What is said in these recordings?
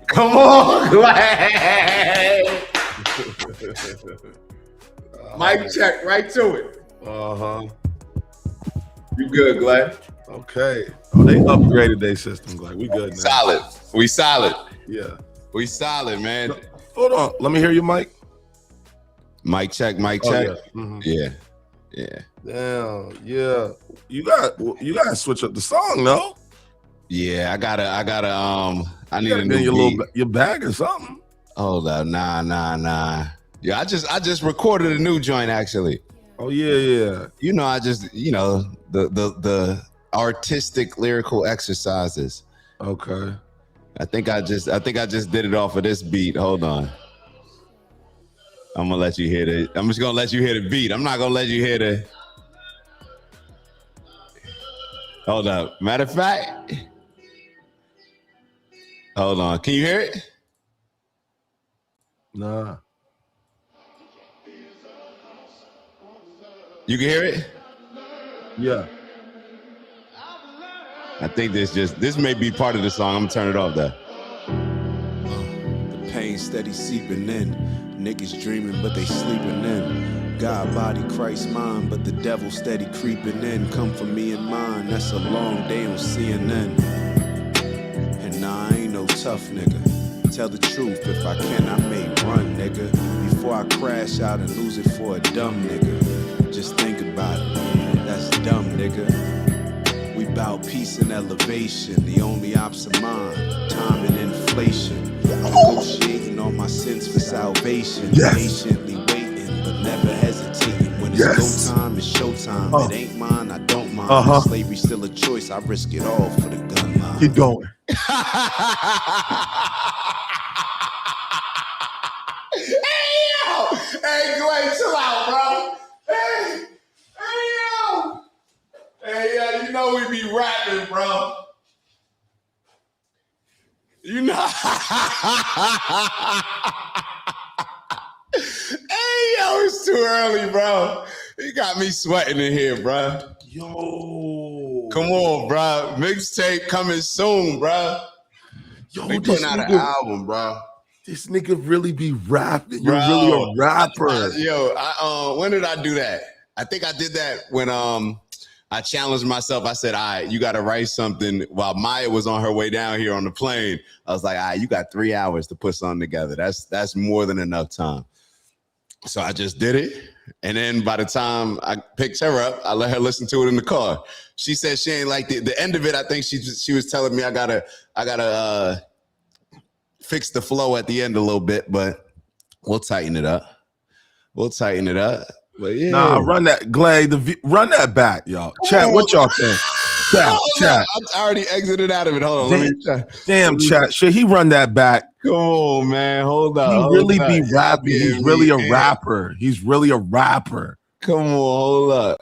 Come on, Glad. Mic check right to it. You good, Glad? Okay. Oh, they upgraded their system, Glad. We good now. Solid. We solid. Yeah. We solid, man. Hold on. Let me hear your mic. Mic check. Mic Oh, check. yeah. Mhm. Yeah. Damn. Yeah. You gotta switch up the song, no? Yeah. I need a In new beat. your bag or something. Hold up. Nah. Yeah, I just recorded a new joint actually. Oh yeah. You know, the artistic lyrical exercises. Okay. I think I just did it off of this beat. Hold on. I'm gonna let you hear the. I'm just gonna let you hear the beat. I'm not gonna let you hear the. Hold up. Matter of fact. Hold on. Can you hear it? Nah. You can hear it? Yeah. I think this may be part of the song. I'm gonna turn it off though. The pain steady seeping in. Niggas dreaming, but they sleeping in. God body, Christ mind, but the devil steady creeping in. Come for me and mine, that's a long day on CNN. And nah, I ain't no tough nigga. Tell the truth, if I can, I may run, nigga. Before I crash out and lose it for a dumb nigga. Just think about it, that's dumb, nigga. We bout peace and elevation. The only ops of mine, time and inflation. Negotiating all my sins for salvation. Yes. Patiently waiting, but never hesitating. When it's go time, it's showtime. It ain't mine, I don't mind. If slavery's still a choice, I risk it all for the gun line. Keep going. Hey, Glade, chill out, bro. Hey, you know we be rapping, bro. You know. Hey, it's too early, bro. You got me sweating in here, bro. Yo. Come on, bro. Mixtape coming soon, bro. Yo, we putting out an album, bro. This nigga really be rapping. You're really a rapper. When did I do that? I think I did that when I challenged myself. I said, all right, you got to write something while Maya was on her way down here on the plane. I was like, all right, you got 3 hours to put something together. That's more than enough time. So I just did it. And then by the time I picked her up, I let her listen to it in the car. She said she ain't like the end of it. I think she was telling me I gotta fix the flow at the end a little bit, but we'll tighten it up. But yeah. Nah, run that Glade. Run that back, y'all. Chat, what y'all think? Chat. I already exited out of it. Hold on. Damn, chat. Should he run that back? Come on, man. Hold on. He really be rapping. He's really a rapper. He's really a rapper. Come on, hold up.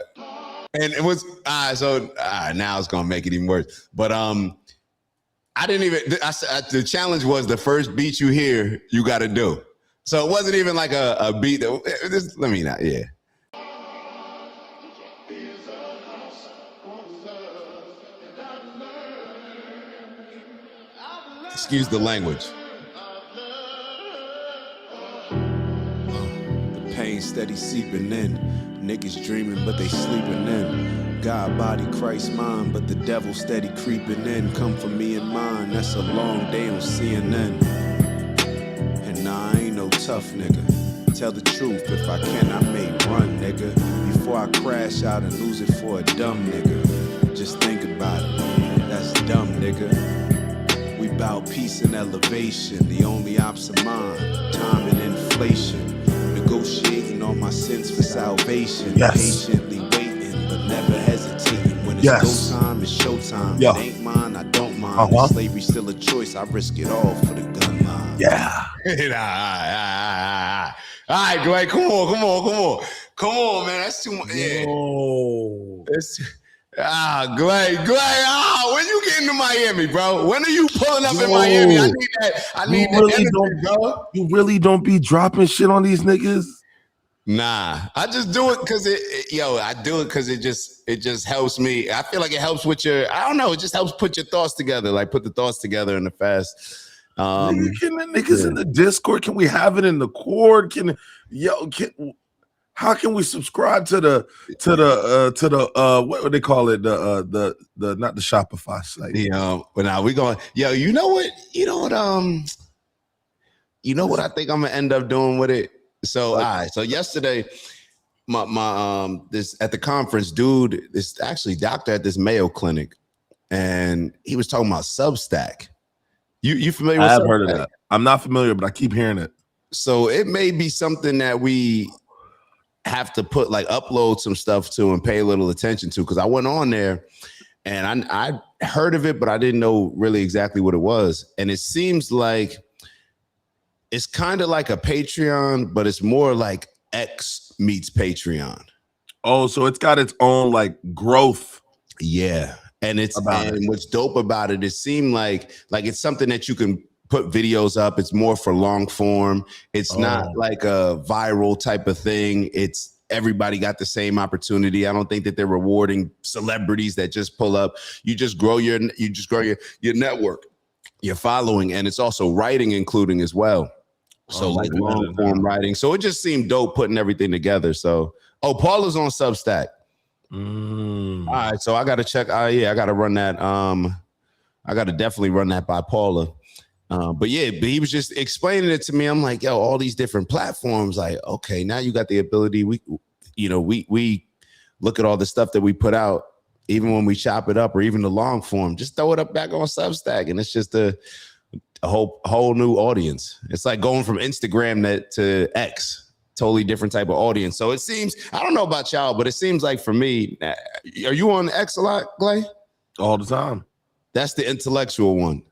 And it was now it's gonna make it even worse. But I didn't even. The challenge was the first beat you hear, you got to do. So it wasn't even like a beat. Let me not. Yeah. Excuse the language. The pain steady seeping in. Niggas dreaming, but they sleeping in. God body, Christ mind, but the devil steady creeping in. Come for me and mine, that's a long day on CNN. And nah, I ain't no tough nigga. Tell the truth, if I can, I may run, nigga. Before I crash out and lose it for a dumb nigga. Just think about it, that's dumb, nigga. We bout peace and elevation. The only ops of mine, time and inflation. Negotiating all my sins for salvation. Patiently waiting, but never hesitating. When it's go time, it's showtime. It ain't mine, I don't mind. If slavery's still a choice, I risk it all for the gun line. Yeah. All right, Glade, come on, man. That's too much. Yeah. Glade. When you getting to Miami, bro? When are you pulling up in Miami? I need that. I need that energy, bro. You really don't be dropping shit on these niggas? Nah, I just do it because I do it because it just helps me. I feel like it helps with I don't know, it just helps put your thoughts together, like put the thoughts together in the fast. Niggas in the Discord, can we have it in the cord? How can we subscribe to the what would they call it? The not the Shopify site. But now we going, you know what I think I'm gonna end up doing with it. So all right, so yesterday my this at the conference, dude, this actually doctor at this Mayo clinic, and he was talking about Substack. You familiar with I have Substack? heard of that. I'm not familiar, but I keep hearing it. So it may be something that we have to put upload some stuff to and pay a little attention to, because I went on there and I heard of it, but I didn't know really exactly what it was. And it seems like it's kind of like a Patreon, but it's more like X meets Patreon. Oh, so it's got its own growth. Yeah. And what's dope about it, it seemed like it's something that you can put videos up. It's more for long form. It's not like a viral type of thing. It's everybody got the same opportunity. I don't think that they're rewarding celebrities that just pull up. You just grow your network, your following, and it's also writing including as well. So long form writing. So it just seemed dope putting everything together. So Paula's on Substack. All right, so I got to check. I got to run that. I got to definitely run that by Paula. But he was just explaining it to me. I'm like, all these different platforms. Like, okay, now you got the ability. We look at all the stuff that we put out, even when we chop it up, or even the long form. Just throw it up back on Substack, and it's just a whole new audience. It's like going from Instagram to X. Totally different type of audience. So it seems, I don't know about y'all, but it seems like for me, are you on X a lot, Glay? All the time. That's the intellectual one.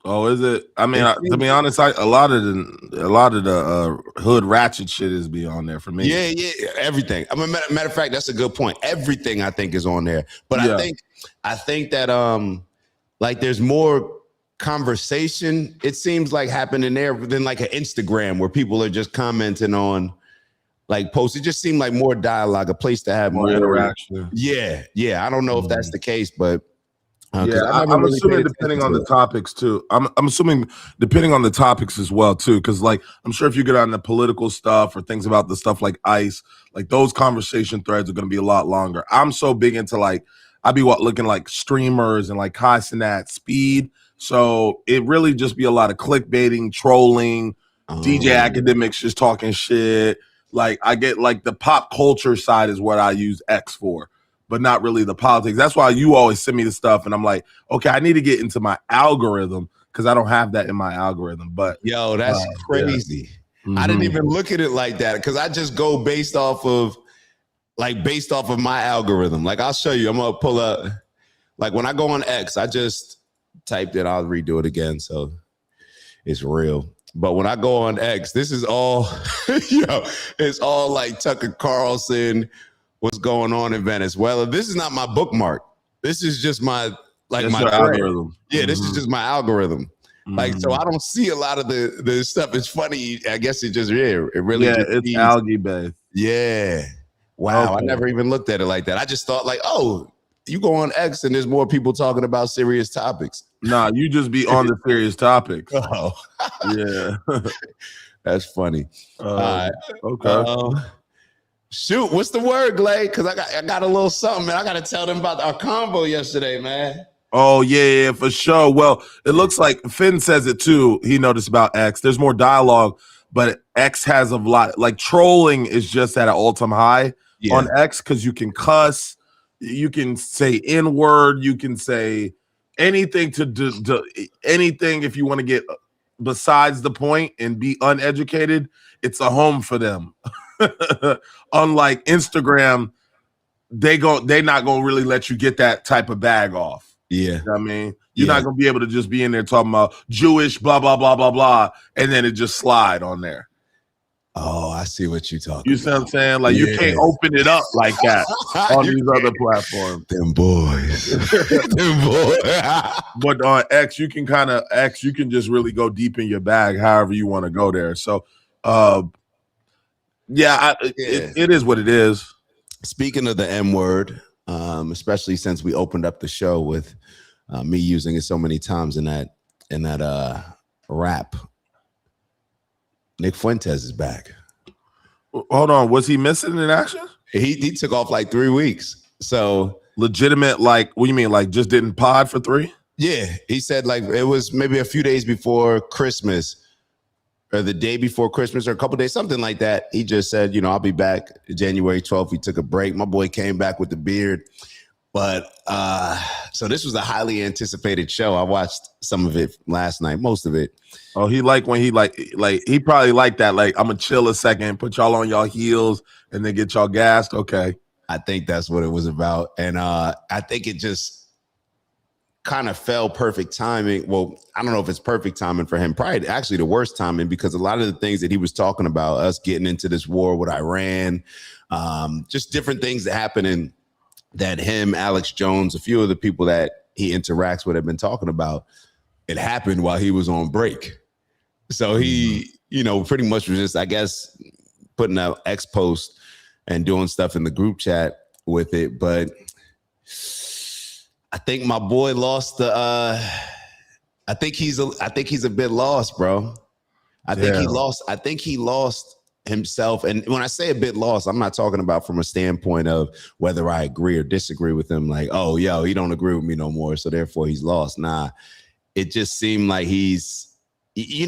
Oh, is it? I mean, to be honest, a lot of the hood ratchet shit is be on there for me. Yeah, everything. I mean, matter of fact, that's a good point. Everything I think is on there, but I think that there's more conversation. It seems like happening there than like an Instagram where people are just commenting on posts. It just seemed like more dialogue, a place to have more interaction. Yeah. I don't know if that's the case, but I'm assuming depending on the topics too. I'm assuming depending on the topics as well too, because I'm sure if you get on the political stuff or things about the stuff like ICE, those conversation threads are going to be a lot longer. I'm so big into I be looking like streamers and Kai Cenat, Speed. So it really just be a lot of clickbaiting, trolling, DJ academics just talking shit. I get the pop culture side is what I use X for, but not really the politics. That's why you always send me the stuff, and I'm like, okay, I need to get into my algorithm because I don't have that in my algorithm. But that's crazy. Yeah. I didn't even look at it like that because I just go based off of my algorithm. I'll show you. I'm gonna pull up. When I go on X, I just typed it. I'll redo it again, so it's real. But when I go on X, this is all, it's all Tucker Carlson, what's going on in Venezuela. This is not my bookmark. This is just my my algorithm. Yeah, this is just my algorithm. So I don't see a lot of the stuff. It's funny. I guess it just it really it's algae based. Yeah. Wow. Okay. I never even looked at it like that. I just thought you go on X and there's more people talking about serious topics. Nah, you just be on the serious topics. Oh, yeah. That's funny. All right. Okay. Shoot, what's the word, Glay? Because I got a little something, man. I got to tell them about our convo yesterday, man. Oh, yeah, for sure. Well, it looks like Finn says it too. He noticed about X. There's more dialogue, but X has a lot. Trolling is just at an all-time high on X because you can cuss. You can say N-word. You can say anything anything if you want to get besides the point and be uneducated. It's a home for them. Unlike Instagram, they're not gonna really let you get that type of bag off. Yeah, you know what I mean, you're not gonna be able to just be in there talking about Jewish, blah blah blah blah blah, and then it just slide on there. Oh, I see what you're talking. You see what I'm saying? You can't open it up like that on these other platforms. Them boys. Them boys. But on X, you can just really go deep in your bag, however you want to go there. So, Yeah, it is what it is. Speaking of the M word, especially since we opened up the show with me using it so many times in that rap, Nick Fuentes is back. Hold on, was he missing in action? He took off like 3 weeks. So legitimate, like, what do you mean? Like just didn't pod for 3? Yeah, he said like it was maybe a few days before Christmas or the day before Christmas or a couple days, something like that. He just said, I'll be back January 12th. He took a break. My boy came back with the beard. But so this was a highly anticipated show. I watched some of it last night, most of it. Oh, he liked when he he probably liked that. Like, I'm gonna chill a second, put y'all on y'all heels, and then get y'all gassed. Okay. I think that's what it was about. And I think it just kind of fell perfect timing. Well, I don't know if it's perfect timing for him. Probably actually the worst timing, because a lot of the things that he was talking about, us getting into this war with Iran, just different things that happen in that him, Alex Jones, a few of the people that he interacts with have been talking about. It happened while he was on break. So he, pretty much was just, I guess, putting out X post and doing stuff in the group chat with it. But I think my boy lost the I think he's a bit lost, bro. I think he lost himself. And when I say a bit lost, I'm not talking about from a standpoint of whether I agree or disagree with him, like, oh, yo, he don't agree with me no more, so therefore he's lost. Nah, it just seemed like he's,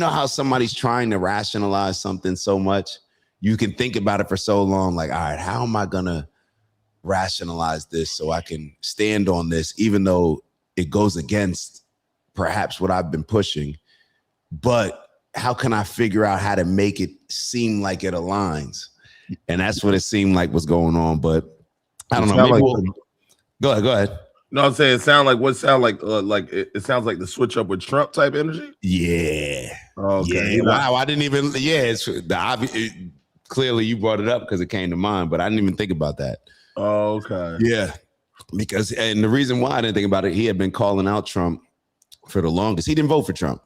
how somebody's trying to rationalize something so much, you can think about it for so long, like, all right, how am I gonna rationalize this so I can stand on this, even though it goes against perhaps what I've been pushing, but how can I figure out how to make it seem like it aligns? And that's what it seemed like was going on. But I don't know. Maybe go ahead. No, I'm saying it sounds like the switch up with Trump type energy. Yeah. Okay. Yeah. Wow. I didn't even. Yeah. It's clearly you brought it up because it came to mind, but I didn't even think about that. Oh, okay. Yeah. And the reason why I didn't think about it, he had been calling out Trump for the longest. He didn't vote for Trump.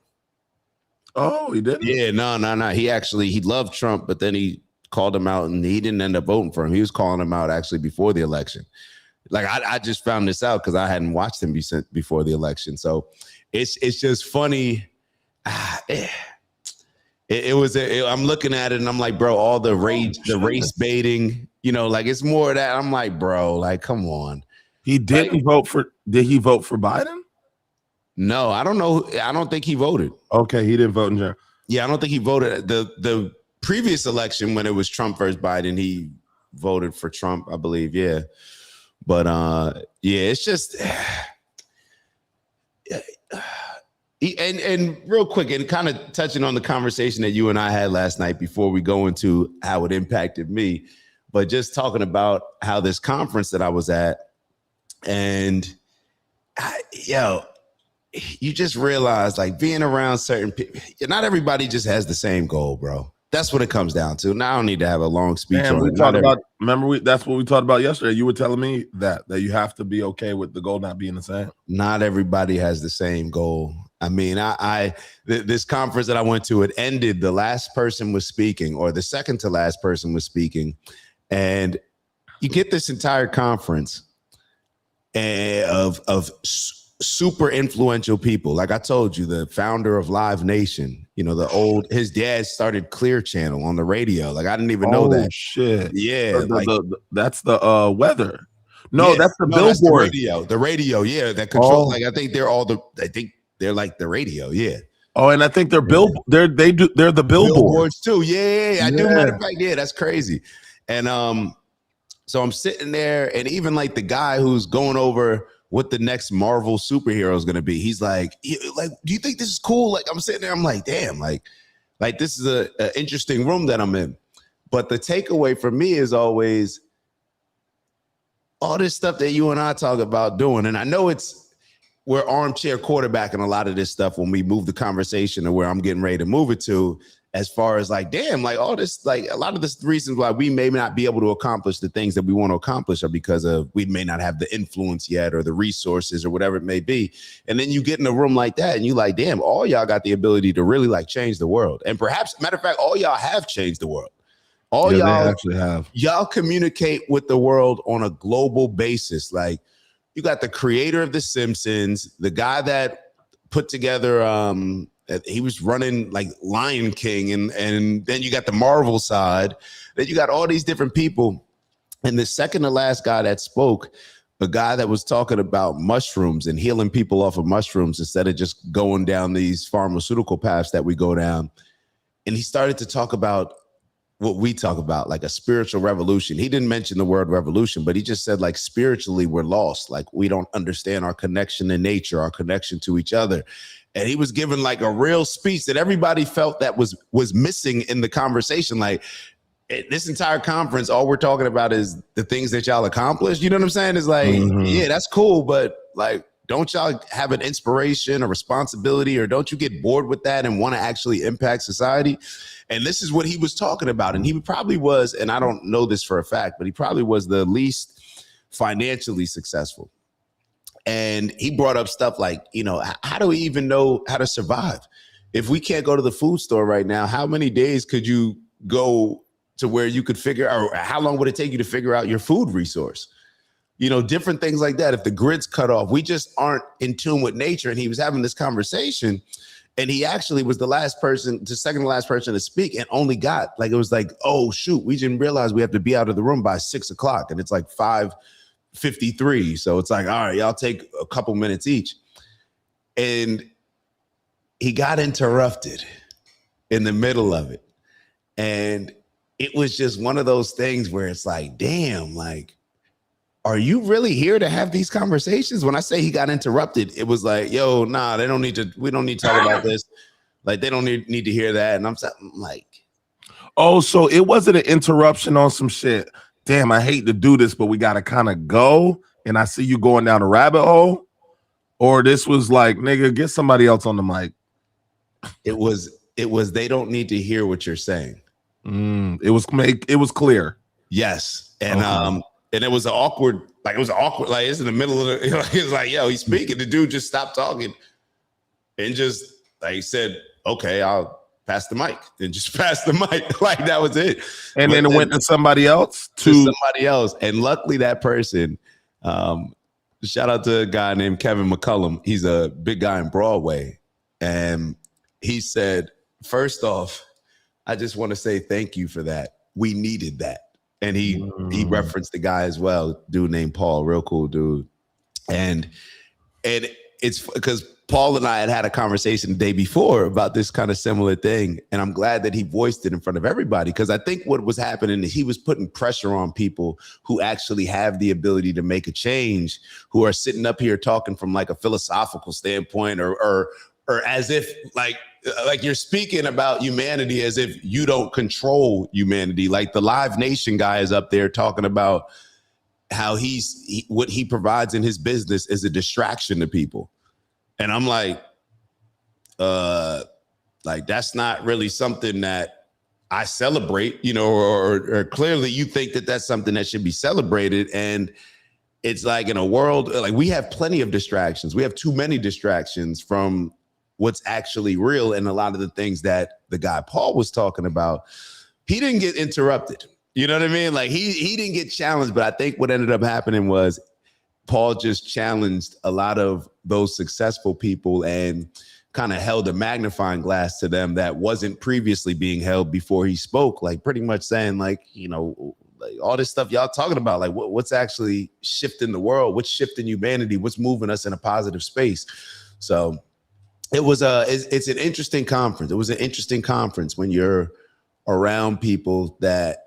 Oh, he didn't? Yeah, no. He loved Trump, but then he called him out and he didn't end up voting for him. He was calling him out actually before the election. Like I just found this out because I hadn't watched him before the election. So it's just funny. I'm looking at it and I'm like, bro, all the race baiting, like it's more of that. I'm like, bro, like, come on. He didn't vote for. Did he vote for Biden? No, I don't know. I don't think he voted. Okay, he didn't vote in general. Yeah, I don't think he voted. The previous election when it was Trump versus Biden, he voted for Trump, I believe. Yeah, but it's just and real quick and kind of touching on the conversation that you and I had last night before we go into how it impacted me, but just talking about how this conference that I was at, and you just realize, like, being around certain people, not everybody just has the same goal, bro. That's what it comes down to. Now I don't need to have a long speech on it. That's what we talked about yesterday. You were telling me that you have to be okay with the goal not being the same. Not everybody has the same goal. I mean, this conference that I went to, it ended, the last person was speaking, or the second to last person was speaking. And you get this entire conference of super influential people. Like I told you, the founder of Live Nation, his dad started Clear Channel on the radio. Like I didn't even know that. Shit. Yeah. That's the weather. No, yeah, that's the billboard. That's the radio. Yeah. That control. Like I think they're like the radio. Yeah. Oh, and I think they're they're the billboards too. Yeah. I do. Matter of fact, yeah, that's crazy. And so I'm sitting there, and even like the guy who's going over what the next Marvel superhero is going to be, he's like, do you think this is cool? Like I'm sitting there, I'm like, damn, like this is a interesting room that I'm in. But the takeaway for me is always all this stuff that you and I talk about doing. And I know we're armchair quarterbacking a lot of this stuff when we move the conversation to where I'm getting ready to move it to, as far as like, damn, like all this, like a lot of the reasons why we may not be able to accomplish the things that we want to accomplish are because of we may not have the influence yet or the resources or whatever it may be. And then you get in a room like that and you like, damn, all y'all got the ability to really like change the world. And perhaps, matter of fact, all y'all have changed the world. All Yeah, y'all they actually have. Y'all communicate with the world on a global basis. Like, you got the creator of The Simpsons, the guy that put together he was running like Lion King, and then you got the Marvel side. Then you got all these different people. And the second to last guy that spoke, a guy that was talking about mushrooms and healing people off of mushrooms instead of just going down these pharmaceutical paths that we go down. And he started to talk about what we talk about, like a spiritual revolution. He didn't mention the word revolution, but he just said, like, spiritually we're lost. Like, we don't understand our connection to nature, our connection to each other. And he was giving like a real speech that everybody felt that was missing in the conversation. Like, this entire conference, all we're talking about is the things that y'all accomplished. You know what I'm saying? It's like, yeah, that's cool, but like, don't y'all have an inspiration, a responsibility, or don't you get bored with that and want to actually impact society? And this is what he was talking about. And he probably was, and I don't know this for a fact, but he probably was the least financially successful. And he brought up stuff like, you know, how do we even know how to survive? If we can't go to the food store right now, how many days could you go to where you could figure out, or how long would it take you to figure out your food resource? You know, different things like that. If the grid's cut off, we just aren't in tune with nature. And he was having this conversation, and he actually was the second to last person to speak, and only got like, it was like, oh shoot, we didn't realize we have to be out of the room by 6 o'clock, and it's like 5:53. So it's like, all right, y'all take a couple minutes each. And he got interrupted in the middle of it. And it was just one of those things where it's like, damn, like, are you really here to have these conversations? When I say he got interrupted, it was like, yo, nah, we don't need to talk about this. Like, they don't need to hear that. And I'm like, oh, so it wasn't an interruption on some shit. Damn, I hate to do this, but we got to kind of go. And I see you going down a rabbit hole. Or this was like, nigga, get somebody else on the mic. It was, they don't need to hear what you're saying. It was clear. Yes. And, and it was awkward, like it's in the middle of the, it was like, yo, he's speaking. The dude just stopped talking and just like said, okay, I'll pass the mic, and just pass the mic. Like, that was it. And then it went to somebody else. And luckily that person, shout out to a guy named Kevin McCullum. He's a big guy in Broadway. And he said, first off, I just want to say thank you for that. We needed that. And he referenced the guy as well, dude named Paul, real cool dude. And it's because Paul and I had a conversation the day before about this kind of similar thing. And I'm glad that he voiced it in front of everybody, because I think what was happening is he was putting pressure on people who actually have the ability to make a change, who are sitting up here talking from like a philosophical standpoint, or as if like you're speaking about humanity as if you don't control humanity. Like the Live Nation guy is up there talking about how what he provides in his business is a distraction to people. And I'm like that's not really something that I celebrate, you know, or clearly you think that that's something that should be celebrated. And it's like, in a world, like, we have plenty of distractions. We have too many distractions from what's actually real. And a lot of the things that the guy Paul was talking about, he didn't get interrupted. You know what I mean? Like, he didn't get challenged, but I think what ended up happening was Paul just challenged a lot of those successful people and kind of held a magnifying glass to them that wasn't previously being held before he spoke, like pretty much saying, like, you know, like, all this stuff y'all talking about, like what's actually shifting the world, what's shifting humanity, what's moving us in a positive space. So it's an interesting conference. It was an interesting conference when you're around people that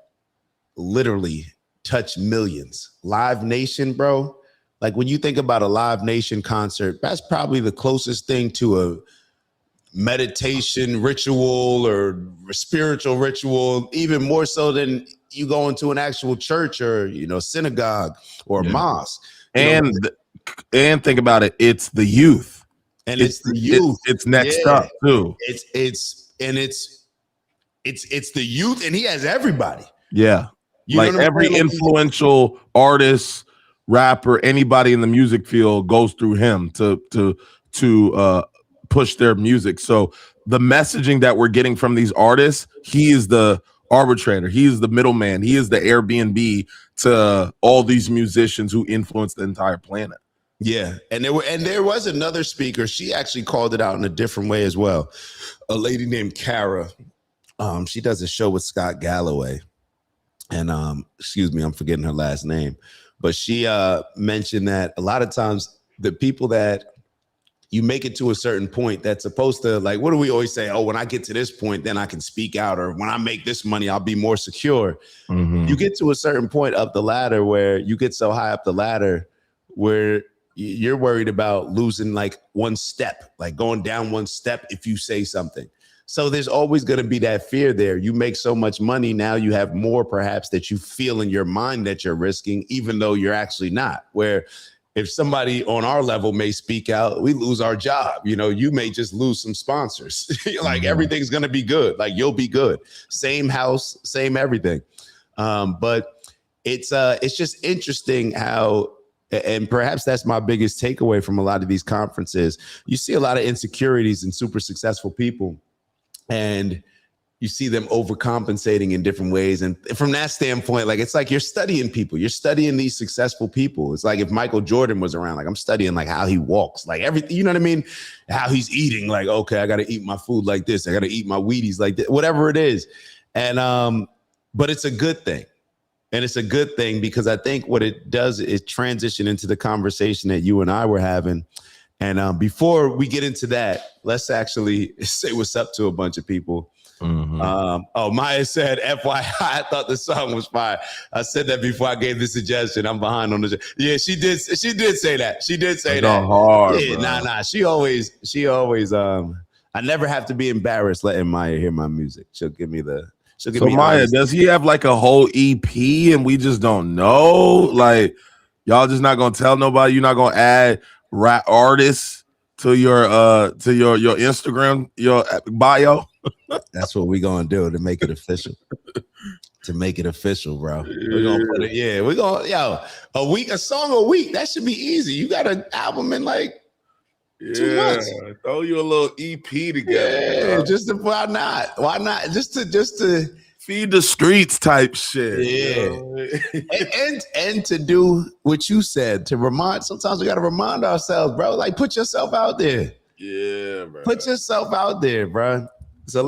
literally touch millions. Live Nation, bro. Like, when you think about a Live Nation concert, that's probably the closest thing to a meditation ritual or a spiritual ritual, even more so than you go into an actual church or, you know, synagogue or mosque. And think about it. It's the youth. And it's the youth. It's next up too. It's the youth, and he has everybody. Yeah. You like every influential artist, rapper, anybody in the music field goes through him to push their music. So the messaging that we're getting from these artists, he is the arbitrator. He is the middleman. He is the Airbnb to all these musicians who influence the entire planet. Yeah, and there was another speaker. She actually called it out in a different way as well. A lady named Kara. She does a show with Scott Galloway, and excuse me, I'm forgetting her last name, but she mentioned that a lot of times the people that you make it to a certain point that's supposed to, like, what do we always say? Oh, when I get to this point, then I can speak out, or when I make this money, I'll be more secure. You get to a certain point up the ladder where you get so high up the ladder where you're worried about losing like one step, like going down one step if you say something. So there's always going to be that fear there. You make so much money now, you have more perhaps that you feel in your mind that you're risking, even though you're actually not. Where if somebody on our level may speak out, we lose our job. You know, you may just lose some sponsors. Like everything's going to be good. Like you'll be good. Same house, same everything. But it's just interesting how, and perhaps that's my biggest takeaway from a lot of these conferences. You see a lot of insecurities in super successful people, and you see them overcompensating in different ways. And from that standpoint, like, it's like you're studying people. You're studying these successful people. It's like if Michael Jordan was around, like I'm studying like how he walks, like everything, you know what I mean? How he's eating, like, okay, I got to eat my food like this. I got to eat my Wheaties like this, whatever it is. And, but it's a good thing. And it's a good thing because I think what it does is transition into the conversation that you and I were having. And before we get into that, let's actually say what's up to a bunch of people. Maya said, FYI, I thought the song was fire. I said that before I gave the suggestion. I'm behind on the. Yeah, she did say that. She did say that. Hard, yeah, nah. She always. I never have to be embarrassed letting Maya hear my music. She'll give me the. So Maya, honest. Does he have like a whole EP and we just don't know? Like, y'all just not gonna tell nobody? You're not gonna add rap artists to your Instagram, your bio? That's what we're gonna do to make it official. To make it official, bro. We're gonna put it. Yeah, we're gonna a song a week. That should be easy. You got an album in like 2 months. Throw you a little EP together. Yeah, why not? Why not? Just to feed the streets type shit. Yeah. You know? and to do what you said, to remind, sometimes we gotta remind ourselves, bro. Like, put yourself out there. Yeah, bro. Put yourself out there, bro. So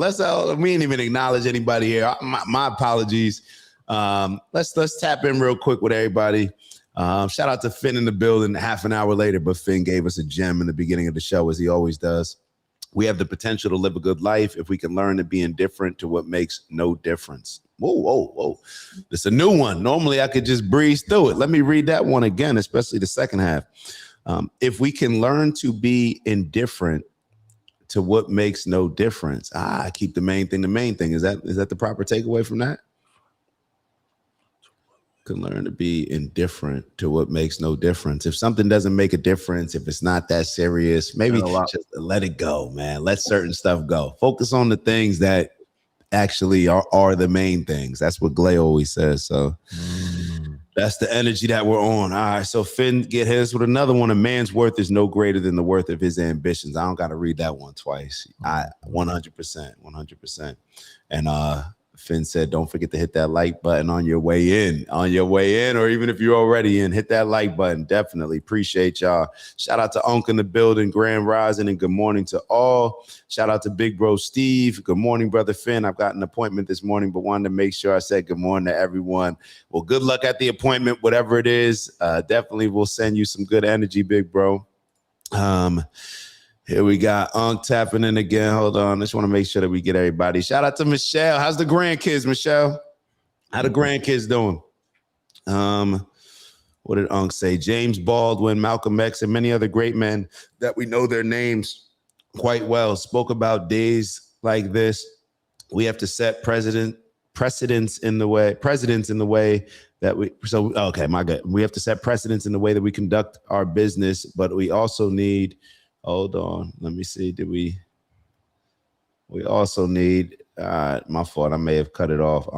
we ain't even acknowledge anybody here. My apologies. Let's tap in real quick with everybody. Shout out to Finn in the building half an hour later, but Finn gave us a gem in the beginning of the show, as he always does. We have the potential to live a good life if we can learn to be indifferent to what makes no difference. Whoa. It's a new one. Normally I could just breeze through it. Let me read that one again, especially the second half. If we can learn to be indifferent to what makes no difference. Keep the main thing the main thing. Is that the proper takeaway from that? Can learn to be indifferent to what makes no difference. If something doesn't make a difference, if it's not that serious, maybe just let it go, man. Let certain stuff go. Focus on the things that actually are the main things. That's what Glay always says. So that's the energy that we're on. All right, so Finn get his with another one. A man's worth is no greater than the worth of his ambitions. I don't got to read that one twice. 100%. And Finn said, don't forget to hit that like button on your way in, or even if you're already in, hit that like button. Definitely appreciate y'all. Shout out to Unc in the building, Grand Rising, and good morning to all. Shout out to Big Bro Steve. Good morning, Brother Finn. I've got an appointment this morning, but wanted to make sure I said good morning to everyone. Well, good luck at the appointment, whatever it is. Definitely will send you some good energy, Big Bro. Here we got Unc tapping in again. Hold on. I just want to make sure that we get everybody. Shout out to Michelle. How's the grandkids, Michelle? How the grandkids doing? What did Unc say? James Baldwin, Malcolm X, and many other great men that we know their names quite well spoke about days like this. We have to set precedents in the way that we. So, okay, my good. We have to set precedents in the way that we conduct our business, but we also need. Hold on. Let me see. We also need, my fault. I may have cut it off.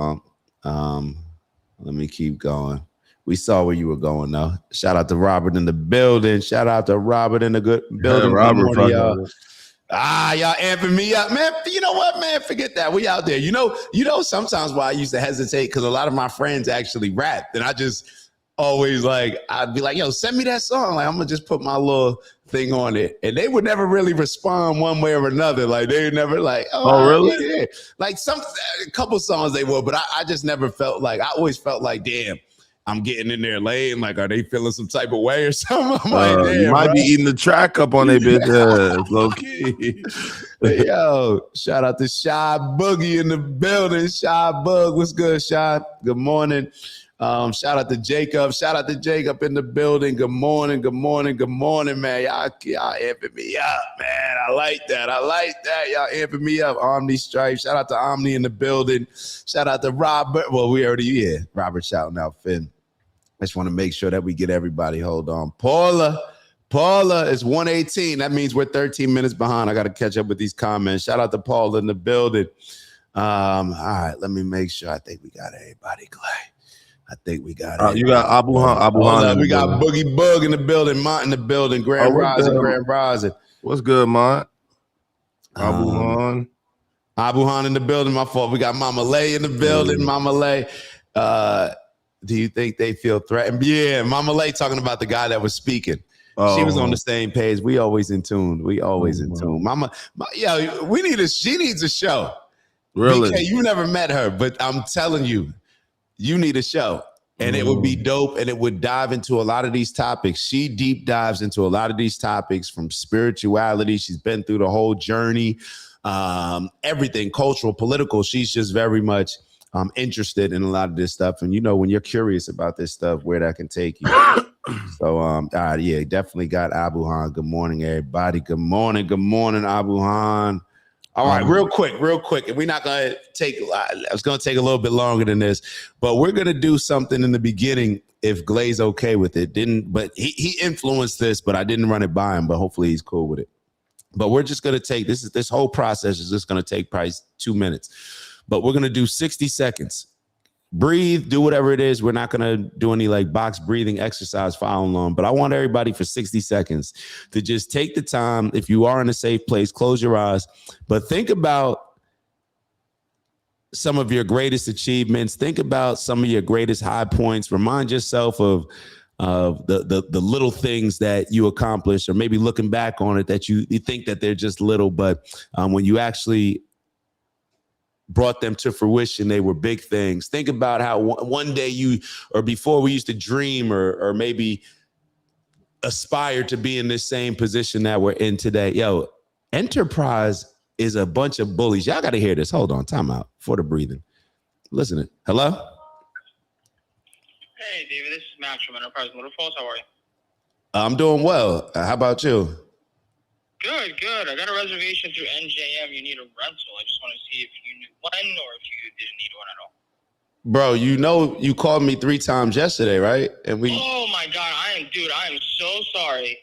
Let me keep going. We saw where you were going though. Shout out to Robert in the building. Shout out to Robert in the good building. Yeah, Robert, Y'all amping me up, man. You know what, man? Forget that. We out there. You know, sometimes why I used to hesitate, because a lot of my friends actually rap. And I just always I'd be like, yo, send me that song. Like, I'm gonna just put my little thing on it. And they would never really respond one way or another. Like, they would never oh really? Yeah. Like a couple songs they would, but I just never felt I always felt like, damn, I'm getting in their lane. Like, are they feeling some type of way or something? I'm like, damn, you might bro. be eating the track up on their bitch, low key. Yo, shout out to Shy Boogie in the building. Shy Bug, what's good, Shy? Good morning. Shout out to Jacob. Shout out to Jacob in the building. Good morning, man. Y'all amping me up, man. I like that. Y'all amping me up. Omni Stripe. Shout out to Omni in the building. Shout out to Robert. Well, we already, Robert shouting out Finn. I just want to make sure that we get everybody. Hold on. Paula is 118. That means we're 13 minutes behind. I got to catch up with these comments. Shout out to Paula in the building. All right, let me make sure. I think we got everybody, Clay. I think we got it. You got Abu Han. We got Boogie Bug in the building, Mont in the building, Grand Rising. What's good, Mont? Abu Han in the building. My fault. We got Mama Lay in the building. Mama Lay. Do you think they feel threatened? Yeah, Mama Lay talking about the guy that was speaking. She was on the same page. We always in tune. Mama, she needs a show. Really? BK, you never met her, but I'm telling you, you need a show, and it would be dope, and it would dive into a lot of these topics. She deep dives into a lot of these topics, from spirituality. She's been through the whole journey, everything, cultural, political. She's just very much interested in a lot of this stuff. And, when you're curious about this stuff, where that can take you. So, definitely got Abu Han. Good morning, everybody. Good morning, Abu Han. All right, real quick. We're not going to take, it's going to take a little bit longer than this, but we're going to do something in the beginning if Glaze okay with it. But he influenced this, but I didn't run it by him, but hopefully he's cool with it. But we're just going to take, this whole process is just going to take probably 2 minutes, but we're going to do 60 seconds. Breathe, do whatever it is. We're not going to do any box breathing exercise following along, but I want everybody for 60 seconds to just take the time. If you are in a safe place, close your eyes, but think about some of your greatest achievements. Think about some of your greatest high points. Remind yourself of the little things that you accomplished, or maybe looking back on it that you think that they're just little, but when you actually brought them to fruition, they were big things. Think about how one day before we used to dream or maybe aspire to be in this same position that we're in today. Yo, Enterprise is a bunch of bullies. Y'all got to hear this. Hold on, time out for the breathing. Listen. Hello? Hey, David, this is Max from Enterprise Motor Falls. How are you? I'm doing well. How about you? Good. I got a reservation through NJM. You need a rental. I just want to see if you knew when or if you didn't need one at all. Bro, you called me 3 times yesterday, right? And oh my God, I am so sorry.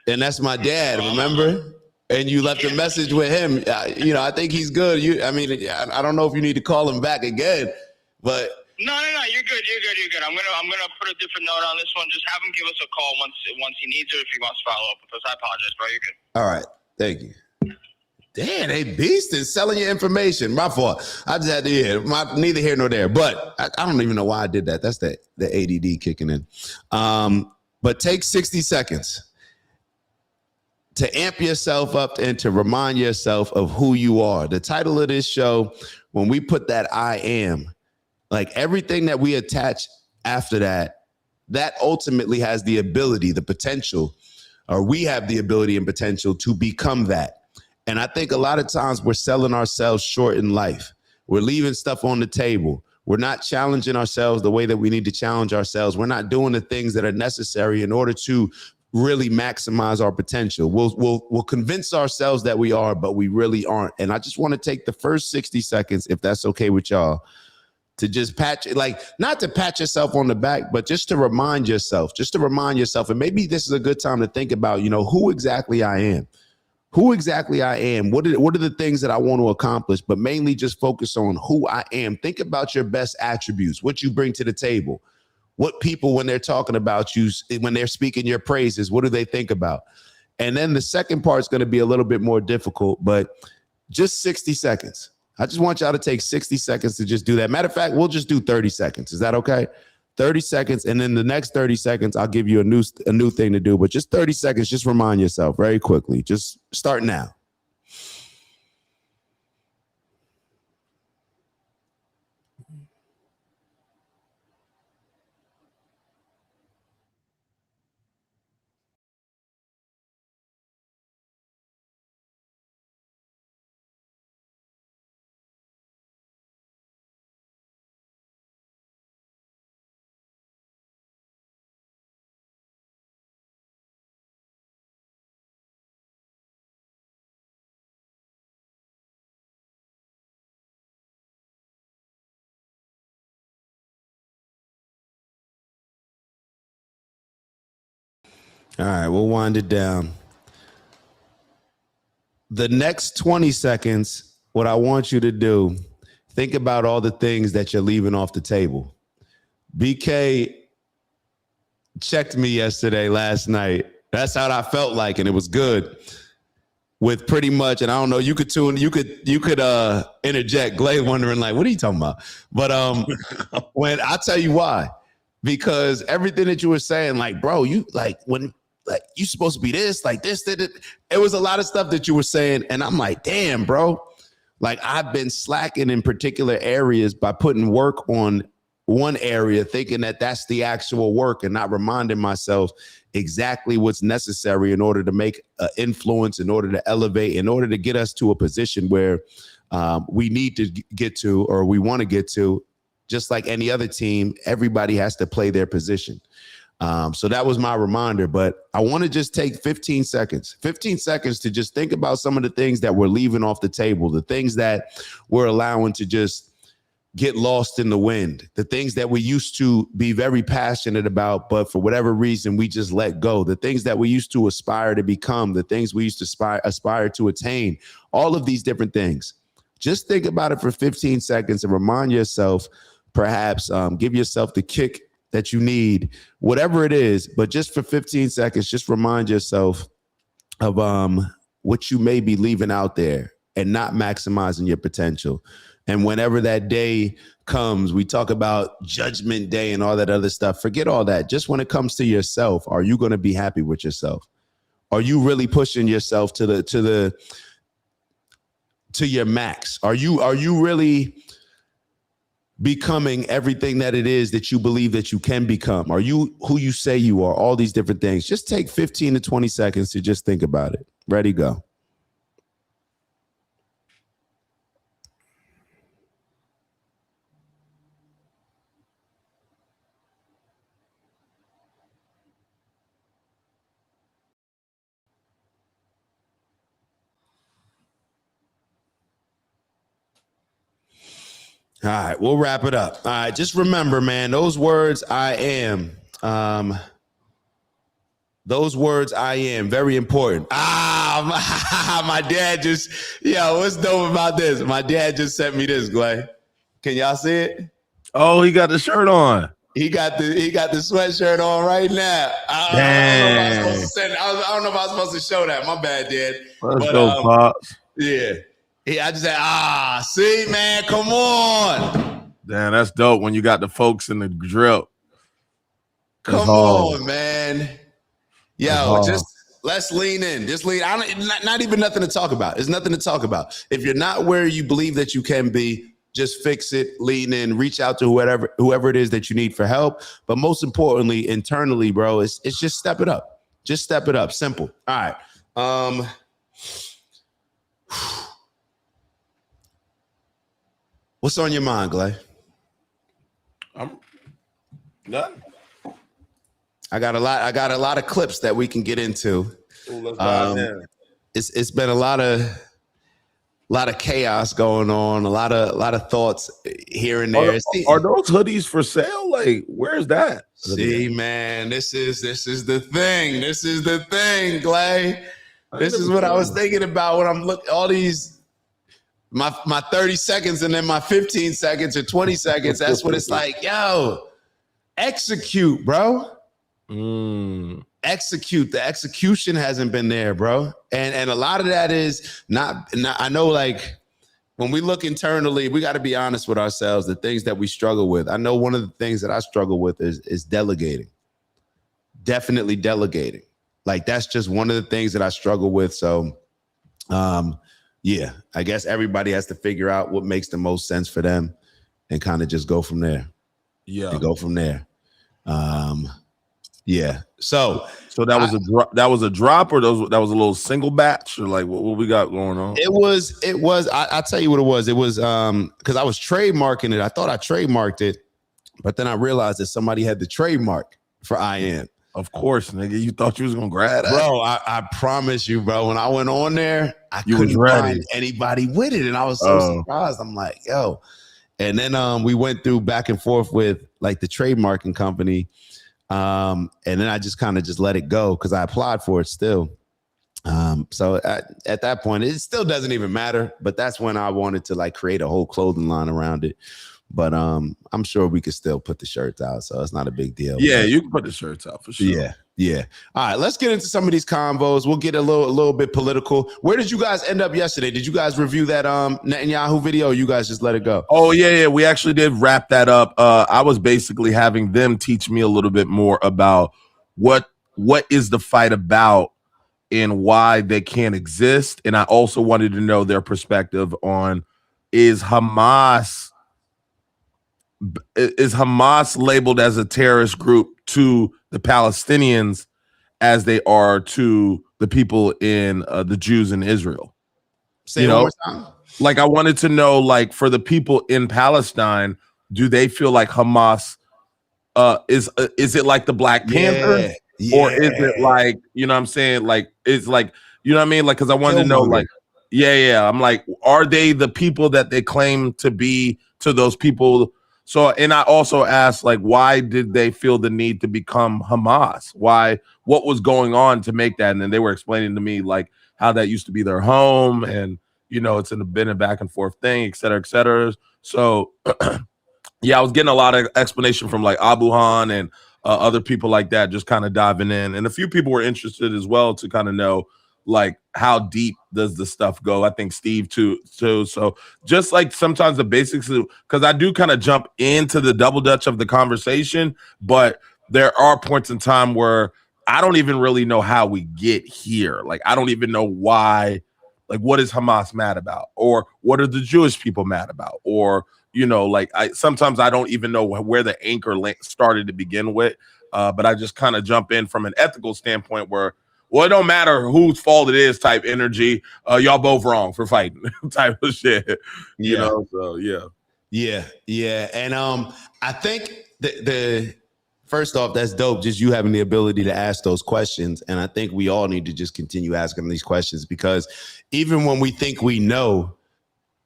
And that's my dad, remember? And you left a message with him. I think he's good. I don't know if you need to call him back again, but No, you're good. I'm gonna put a different note on this one. Just have him give us a call once he needs it, if he wants to follow up with us. I apologize, bro. You're good. All right, thank you. Damn, they beasted selling your information. My fault. I just had to neither here nor there. But I don't even know why I did that. That's the ADD kicking in. But take 60 seconds to amp yourself up and to remind yourself of who you are. The title of this show, when we put that I am, everything that we attach after that ultimately has the ability, the potential, or we have the ability and potential to become that. And I think a lot of times we're selling ourselves short in life. We're leaving stuff on the table. We're not challenging ourselves the way that we need to challenge ourselves. We're not doing the things that are necessary in order to really maximize our potential. We'll convince ourselves that we are, but we really aren't. And I just want to take the first 60 seconds, if that's okay with y'all, to just not to pat yourself on the back, but just to remind yourself. And maybe this is a good time to think about, who exactly I am. What are the things that I want to accomplish, but mainly just focus on who I am. Think about your best attributes, what you bring to the table. What people, when they're talking about you, when they're speaking your praises, what do they think about? And then the second part is going to be a little bit more difficult, but just 60 seconds. I just want y'all to take 60 seconds to just do that. Matter of fact, we'll just do 30 seconds. Is that okay? 30 seconds. And then the next 30 seconds, I'll give you a new thing to do. But just 30 seconds, just remind yourself very quickly. Just start now. All right, we'll wind it down. The next 20 seconds, what I want you to do, think about all the things that you're leaving off the table. BK checked me last night. That's how I felt like, and it was good. With pretty much, and I don't know, you could interject. Glay wondering like, what are you talking about? But when I tell you why, because everything that you were saying, like, bro, you like when like you supposed to be this, like this, that. It was a lot of stuff that you were saying, and I'm like, damn, bro. Like I've been slacking in particular areas by putting work on one area, thinking that that's the actual work and not reminding myself exactly what's necessary in order to make an influence, in order to elevate, in order to get us to a position where we need to get to, or we want to get to. Just like any other team, everybody has to play their position. So that was my reminder, but I want to just take 15 seconds to just think about some of the things that we're leaving off the table, the things that we're allowing to just get lost in the wind, the things that we used to be very passionate about, but for whatever reason, we just let go, the things that we used to aspire to become, the things we used to aspire to attain, all of these different things. Just think about it for 15 seconds and remind yourself, perhaps give yourself the kick that you need, whatever it is, but just for 15 seconds, just remind yourself of what you may be leaving out there and not maximizing your potential. And whenever that day comes, we talk about Judgment Day and all that other stuff. Forget all that. Just when it comes to yourself, are you going to be happy with yourself? Are you really pushing yourself to your max? Are you really becoming everything that it is that you believe that you can become? Are you who you say you are? All these different things. Just take 15 to 20 seconds to just think about it. Ready, go. All right, we'll wrap it up. All right, just remember, man, those words I am, very important. My dad just, what's dope about this? My dad just sent me this, Glay. Can y'all see it? Oh, he got the shirt on. He got the sweatshirt on right now. I don't know if I was supposed to show that. My bad, Dad. Let's go, Pops. Yeah. I just said, see, man, come on. Damn, that's dope when you got the folks in the drill. Come on, man. Yo, just let's lean in. Just lean. Not even nothing to talk about. There's nothing to talk about. If you're not where you believe that you can be, just fix it, lean in, reach out to whoever it is that you need for help. But most importantly, internally, bro, it's just step it up. Just step it up. Simple. All right. What's on your mind, Glay? Nothing. I got a lot of clips that we can get into. Ooh, let's it's been a lot of chaos going on, a lot of thoughts here and there. Are those hoodies for sale? Like, where's that? See, man, this is the thing. This is the thing, Glay. This is what I was thinking about when I'm looking all these. My 30 seconds and then my 15 seconds or 20 seconds. That's what it's like. Yo, execute, bro. execute. The execution hasn't been there, bro. And a lot of that is not I know, like, when we look internally, we got to be honest with ourselves, the things that we struggle with. I know one of the things that I struggle with is delegating. Definitely delegating. Like, that's just one of the things that I struggle with. So, yeah, I guess everybody has to figure out what makes the most sense for them and kind of just go from there. Yeah. And go from there. Yeah. So that was a drop, or that was a little single batch, or like what we got going on? It was. I'll tell you what it was. It was because I was trademarking it. I thought I trademarked it, but then I realized that somebody had the trademark for IN. Of course, nigga. You thought you was gonna grab that, bro. I promise you, bro. When I went on there, I couldn't find anybody with it, and I was so surprised. I'm like, yo. And then we went through back and forth with like the trademarking company. And then I just kind of just let it go because I applied for it still. So at that point, it still doesn't even matter. But that's when I wanted to like create a whole clothing line around it. But I'm sure we could still put the shirts out, so it's not a big deal. Yeah, you can put the shirts out for sure. Yeah. All right, let's get into some of these combos. We'll get a little bit political. Where did you guys end up yesterday? Did you guys review that Netanyahu video, or you guys just let it go? Oh, yeah. We actually did wrap that up. I was basically having them teach me a little bit more about what is the fight about and why they can't exist. And I also wanted to know their perspective on is Hamas labeled as a terrorist group to the Palestinians as they are to the people in the Jews in Israel? Say it one more time. Like, I wanted to know, like, for the people in Palestine, do they feel like Hamas is it like the Black Panther? Yeah. Or is it like, you know what I'm saying? Like, it's like, you know what I mean? Like, because I wanted to know, like, I'm like, are they the people that they claim to be to those people? So, and I also asked, like, why did they feel the need to become Hamas? What was going on to make that? And then they were explaining to me, like, how that used to be their home, and, you know, it's been a back and forth thing, et cetera, et cetera. So, yeah, I was getting a lot of explanation from, like, Abu Han and other people like that, just kind of diving in. And a few people were interested as well to kind of know, like, how deep does the stuff go? I think Steve too. So just like sometimes the basics, because I do kind of jump into the double dutch of the conversation, but there are points in time where I don't even really know how we get here. Like, I don't even know why, like, what is Hamas mad about? Or what are the Jewish people mad about? Or, you know, like, sometimes I don't even know where the anchor started to begin with. But I just kind of jump in from an ethical standpoint where, well, it don't matter whose fault it is type energy. Y'all both wrong for fighting type of shit. You know, so yeah. And I think the first off, that's dope. Just you having the ability to ask those questions. And I think we all need to just continue asking these questions, because even when we think we know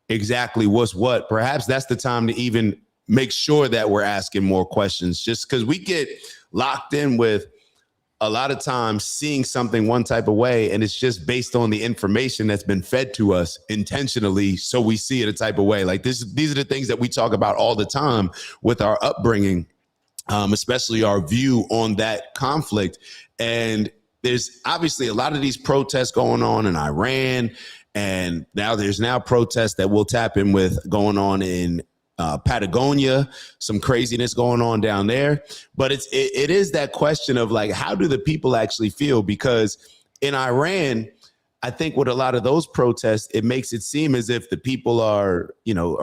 exactly what's what, perhaps that's the time to even make sure that we're asking more questions, just because we get locked in with a lot of times seeing something one type of way, and it's just based on the information that's been fed to us intentionally, so we see it a type of way. Like, these are the things that we talk about all the time with our upbringing, especially our view on that conflict. And there's obviously a lot of these protests going on in Iran, and there's protests that we'll tap in with going on in Patagonia, some craziness going on down there. But it is that question of, like, how do the people actually feel? Because in Iran, I think with a lot of those protests, it makes it seem as if the people are, you know,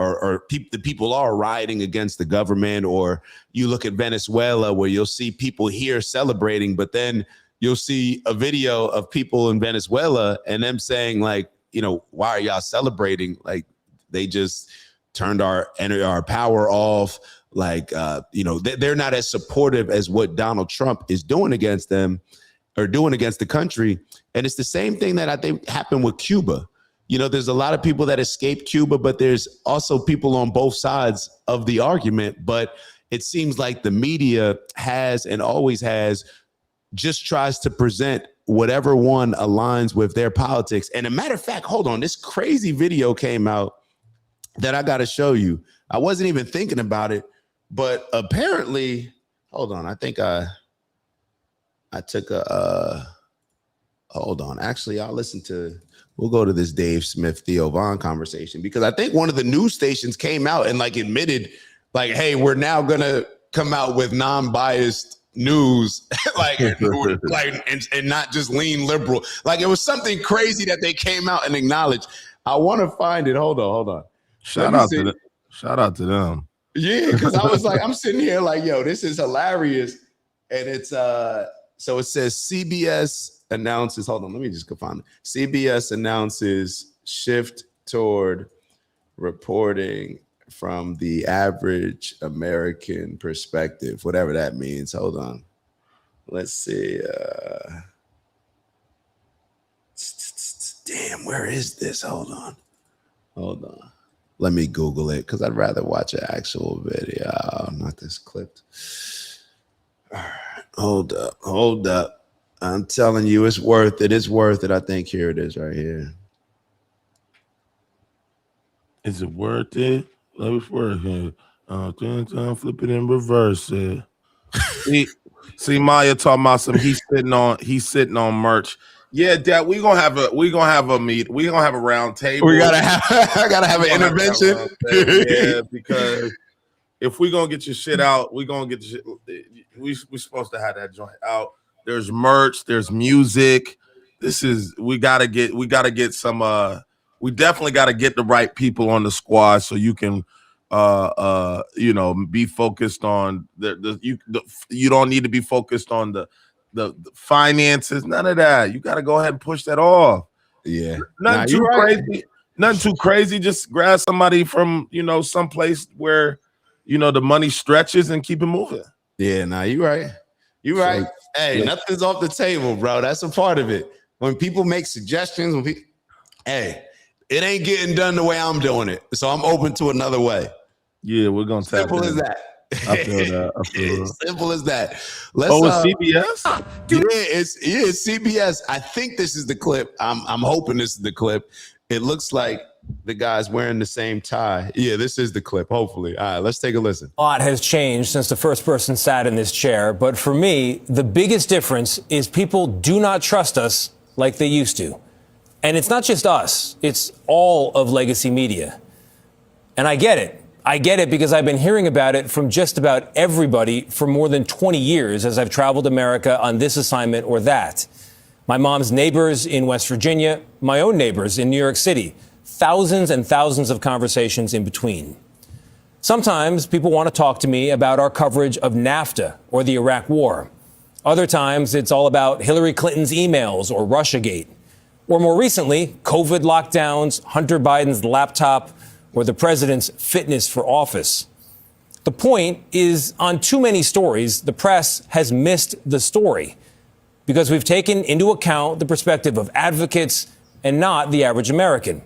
the people are rioting against the government. Or you look at Venezuela, where you'll see people here celebrating, but then you'll see a video of people in Venezuela and them saying, like, you know, why are y'all celebrating? Like, they just turned our power off. Like, you know, they're not as supportive as what Donald Trump is doing against them, or doing against the country. And it's the same thing that I think happened with Cuba. You know, there's a lot of people that escaped Cuba, but there's also people on both sides of the argument. But it seems like the media has, and always has, just tries to present whatever one aligns with their politics. And a matter of fact, hold on, this crazy video came out that I got to show you. I wasn't even thinking about it, but apparently, hold on, I think I took a hold on. Actually, we'll go to this Dave Smith, Theo Von conversation, because I think one of the news stations came out and like admitted, like, hey, we're now gonna come out with non-biased news, and not just lean liberal. Like, it was something crazy that they came out and acknowledged. I want to find it. Hold on. Shout out to them. Yeah, because I was like, I'm sitting here like, yo, this is hilarious. And it's so it says CBS announces, hold on, let me just go find it. CBS announces shift toward reporting from the average American perspective, whatever that means. Hold on. Let's see. Damn, where is this? Hold on. Let me Google it because I'd rather watch an actual video, not this clipped. All right, hold up. I'm telling you, it's worth it. It's worth it. I think here it is right here. Is it worth it? Let me work it. Flip it and reverse it. See, Maya talking about some. He's sitting on merch. Yeah, Dad, we gonna have a meet. We gonna have a round table. I gotta have an intervention. Yeah, because if we gonna get your shit out, we gonna get your shit. We supposed to have that joint out. There's merch. There's music. We gotta get some. We definitely gotta get the right people on the squad so you can, be focused on you don't need to be focused on the finances, none of that. You got to go ahead and push that off. Yeah, nothing too crazy. Nothing too crazy. Just grab somebody from someplace where the money stretches and keep it moving. Yeah, you're right. You're right. Hey, nothing's off the table, bro. That's a part of it. When people make suggestions, it ain't getting done the way I'm doing it. So I'm open to another way. Yeah, we're gonna tap simple as that. I feel that. Simple as that. It's CBS? It's CBS. I think this is the clip. I'm hoping this is the clip. It looks like the guy's wearing the same tie. Yeah, this is the clip, hopefully. All right, let's take a listen. A lot has changed since the first person sat in this chair. But for me, the biggest difference is people do not trust us like they used to. And it's not just us. It's all of legacy media. And I get it. I get it because I've been hearing about it from just about everybody for more than 20 years as I've traveled America on this assignment or that. My mom's neighbors in West Virginia, my own neighbors in New York City, thousands and thousands of conversations in between. Sometimes people want to talk to me about our coverage of NAFTA or the Iraq War. Other times it's all about Hillary Clinton's emails or Russiagate. Or more recently, COVID lockdowns, Hunter Biden's laptop, or the president's fitness for office. The point is, on too many stories, the press has missed the story because we've taken into account the perspective of advocates and not the average American.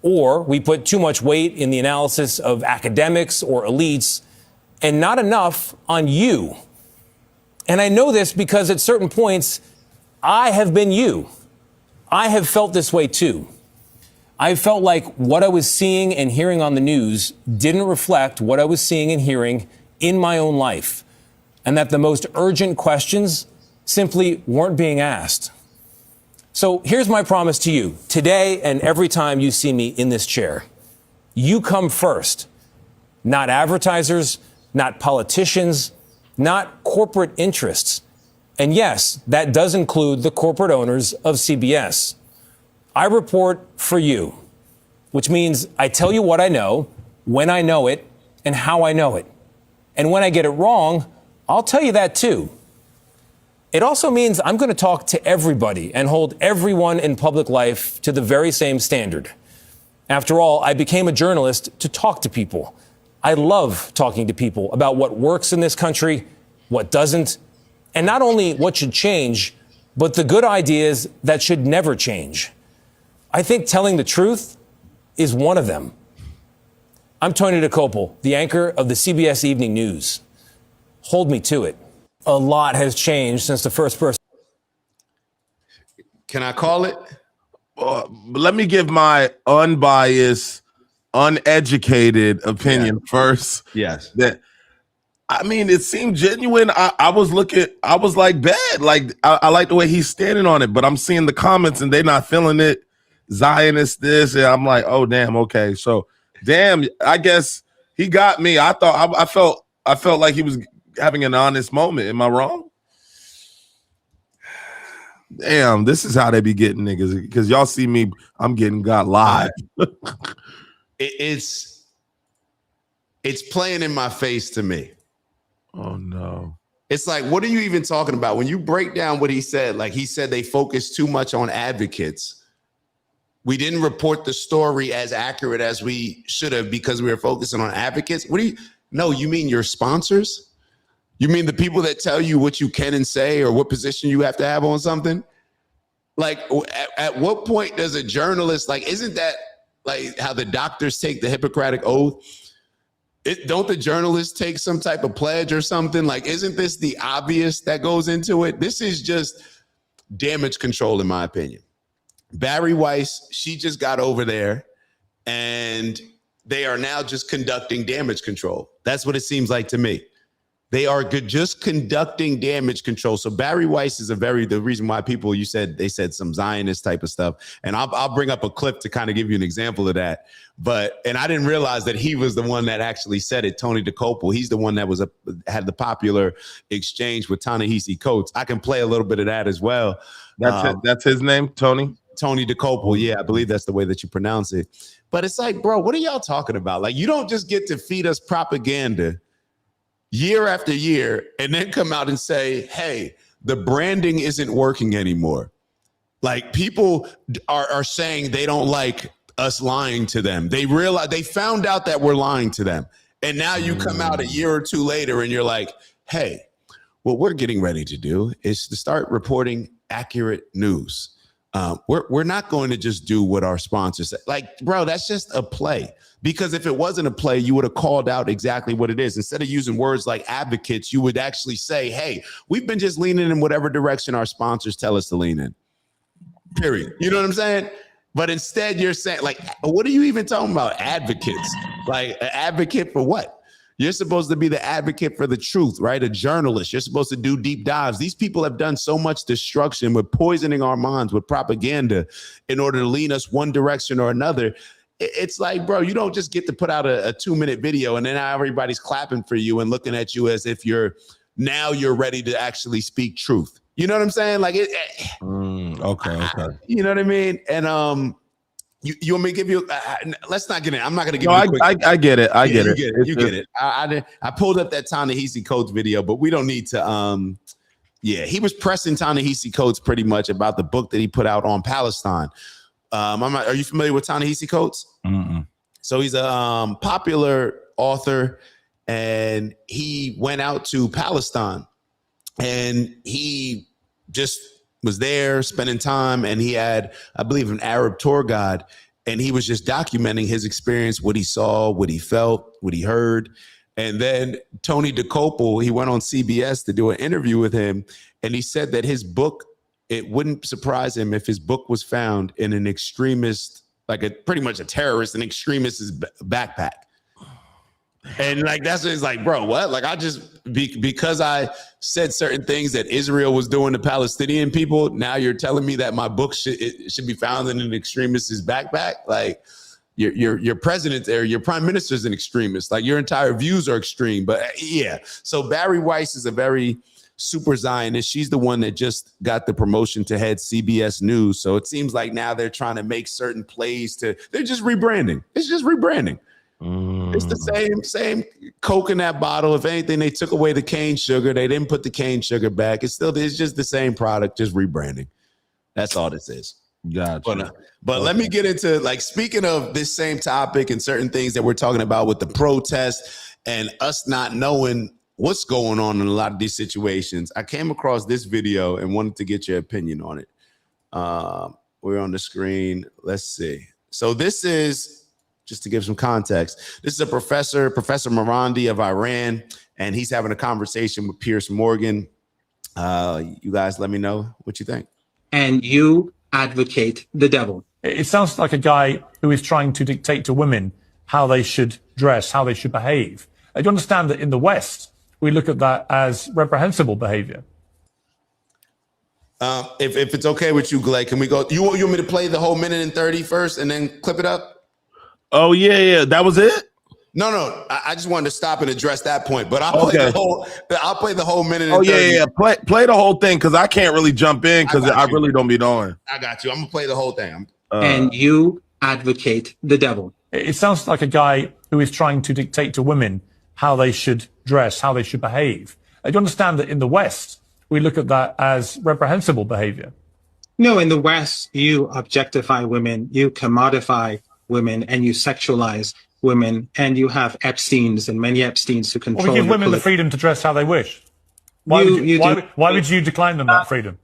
Or we put too much weight in the analysis of academics or elites and not enough on you. And I know this because at certain points, I have been you. I have felt this way too. I felt like what I was seeing and hearing on the news didn't reflect what I was seeing and hearing in my own life, and that the most urgent questions simply weren't being asked. So here's my promise to you today and every time you see me in this chair. You come first, not advertisers, not politicians, not corporate interests. And yes, that does include the corporate owners of CBS. I report for you, which means I tell you what I know, when I know it, and how I know it. And when I get it wrong, I'll tell you that too. It also means I'm going to talk to everybody and hold everyone in public life to the very same standard. After all, I became a journalist to talk to people. I love talking to people about what works in this country, what doesn't, and not only what should change, but the good ideas that should never change. I think telling the truth is one of them. I'm Tony Dokoupil, the anchor of the CBS Evening News. Hold me to it. A lot has changed since the first person. Can I call it? Let me give my unbiased, uneducated opinion first. Yes. That I mean, it seemed genuine. I was like, bad. Like, I like the way he's standing on it, but I'm seeing the comments and they're not feeling it. Zionist this, and I'm like, oh, damn, okay. So, damn, I guess he got me. I felt like he was having an honest moment. Am I wrong? Damn, this is how they be getting niggas, because y'all see me, I'm getting got live. It's playing in my face to me. Oh no. It's like, what are you even talking about? When you break down what he said, like he said they focus too much on advocates. We didn't report the story as accurate as we should have because we were focusing on advocates. You mean your sponsors? You mean the people that tell you what you can and say or what position you have to have on something? Like, at what point does a journalist, like, isn't that like how the doctors take the Hippocratic Oath? Don't the journalists take some type of pledge or something? Like, isn't this the obvious that goes into it? This is just damage control, in my opinion. Barry Weiss, she just got over there and they are now just conducting damage control. That's what it seems like to me. They are just conducting damage control. So Barry Weiss is the reason why they said some Zionist type of stuff. And I'll bring up a clip to kind of give you an example of that. And I didn't realize that he was the one that actually said it, Tony DeCopel. He's the one that had the popular exchange with Ta-Nehisi Coates. I can play a little bit of that as well. That's his name, Tony? Tony DeCopel. Yeah, I believe that's the way that you pronounce it. But it's like, bro, what are y'all talking about? Like, you don't just get to feed us propaganda year after year and then come out and say, hey, the branding isn't working anymore. Like, people are saying they don't like us lying to them. They found out that we're lying to them. And now you come out a year or two later and you're like, hey, what we're getting ready to do is to start reporting accurate news. We're not going to just do what our sponsors say. Like, bro, that's just a play. Because if it wasn't a play, you would have called out exactly what it is. Instead of using words like advocates, you would actually say, hey, we've been just leaning in whatever direction our sponsors tell us to lean in. Period. You know what I'm saying? But instead you're saying, like, what are you even talking about? Advocates. Like, an advocate for what? You're supposed to be the advocate for the truth, right? A journalist. You're supposed to do deep dives. These people have done so much destruction with poisoning our minds with propaganda in order to lean us one direction or another. It's like, bro, you don't just get to put out a 2-minute video and then everybody's clapping for you and looking at you as if you're ready to actually speak truth. You know what I'm saying? Like, Okay. You know what I mean? And you want me to give you? Let's not get in. I'm not going to give you. I get it. I get it. You get it. I pulled up that Ta-Nehisi Coates video, but we don't need to. He was pressing Ta-Nehisi Coates pretty much about the book that he put out on Palestine. Are you familiar with Ta-Nehisi Coates? Mm-mm. So he's a popular author, and he went out to Palestine, and he just was there spending time, and he had, I believe, an Arab tour guide, and he was just documenting his experience, what he saw, what he felt, what he heard. And then Tony DeCopel, he went on CBS to do an interview with him, and he said that his book, it wouldn't surprise him if his book was found in an extremist, like pretty much a terrorist, an extremist's backpack. And like, that's what it's like, bro, what? Like, because I said certain things that Israel was doing to Palestinian people, now you're telling me that my book should be found in an extremist's backpack? Like, your president there, your prime minister is an extremist. Like, your entire views are extreme. But yeah, so Barry Weiss is a very super Zionist. She's the one that just got the promotion to head CBS News. So it seems like now they're trying to make certain plays they're just rebranding. It's just rebranding. It's the same Coke in that bottle. If anything, they took away the cane sugar. They didn't put the cane sugar back. It's just the same product, just rebranding. That's all this is. Gotcha. But let me get into, like, speaking of this same topic and certain things that we're talking about with the protest and us not knowing what's going on in a lot of these situations. I came across this video and wanted to get your opinion on it. We're on the screen. Let's see. So this is, just to give some context, this is a Professor Marandi of Iran, and he's having a conversation with Piers Morgan. You guys let me know what you think. And you advocate the devil. It sounds like a guy who is trying to dictate to women how they should dress, how they should behave. Do you understand that in the West, we look at that as reprehensible behavior. If it's okay with you, Glay, can we go? You want me to play the whole minute and 30 first and then clip it up? Oh yeah, that was it. No. I just wanted to stop and address that point, but I'll play the whole minute. And 30. Yeah. Play the whole thing because I can't really jump in because I really don't be knowing. I got you. I'm gonna play the whole thing. And you advocate the devil. It sounds like a guy who is trying to dictate to women how they should dress, how they should behave. Do you understand that in the West, we look at that as reprehensible behavior? No, in the West, you objectify women, you commodify women, and you sexualize women, and you have Epsteins and many Epsteins to control. Well, we give women the freedom to dress how they wish. Why would you decline them that freedom?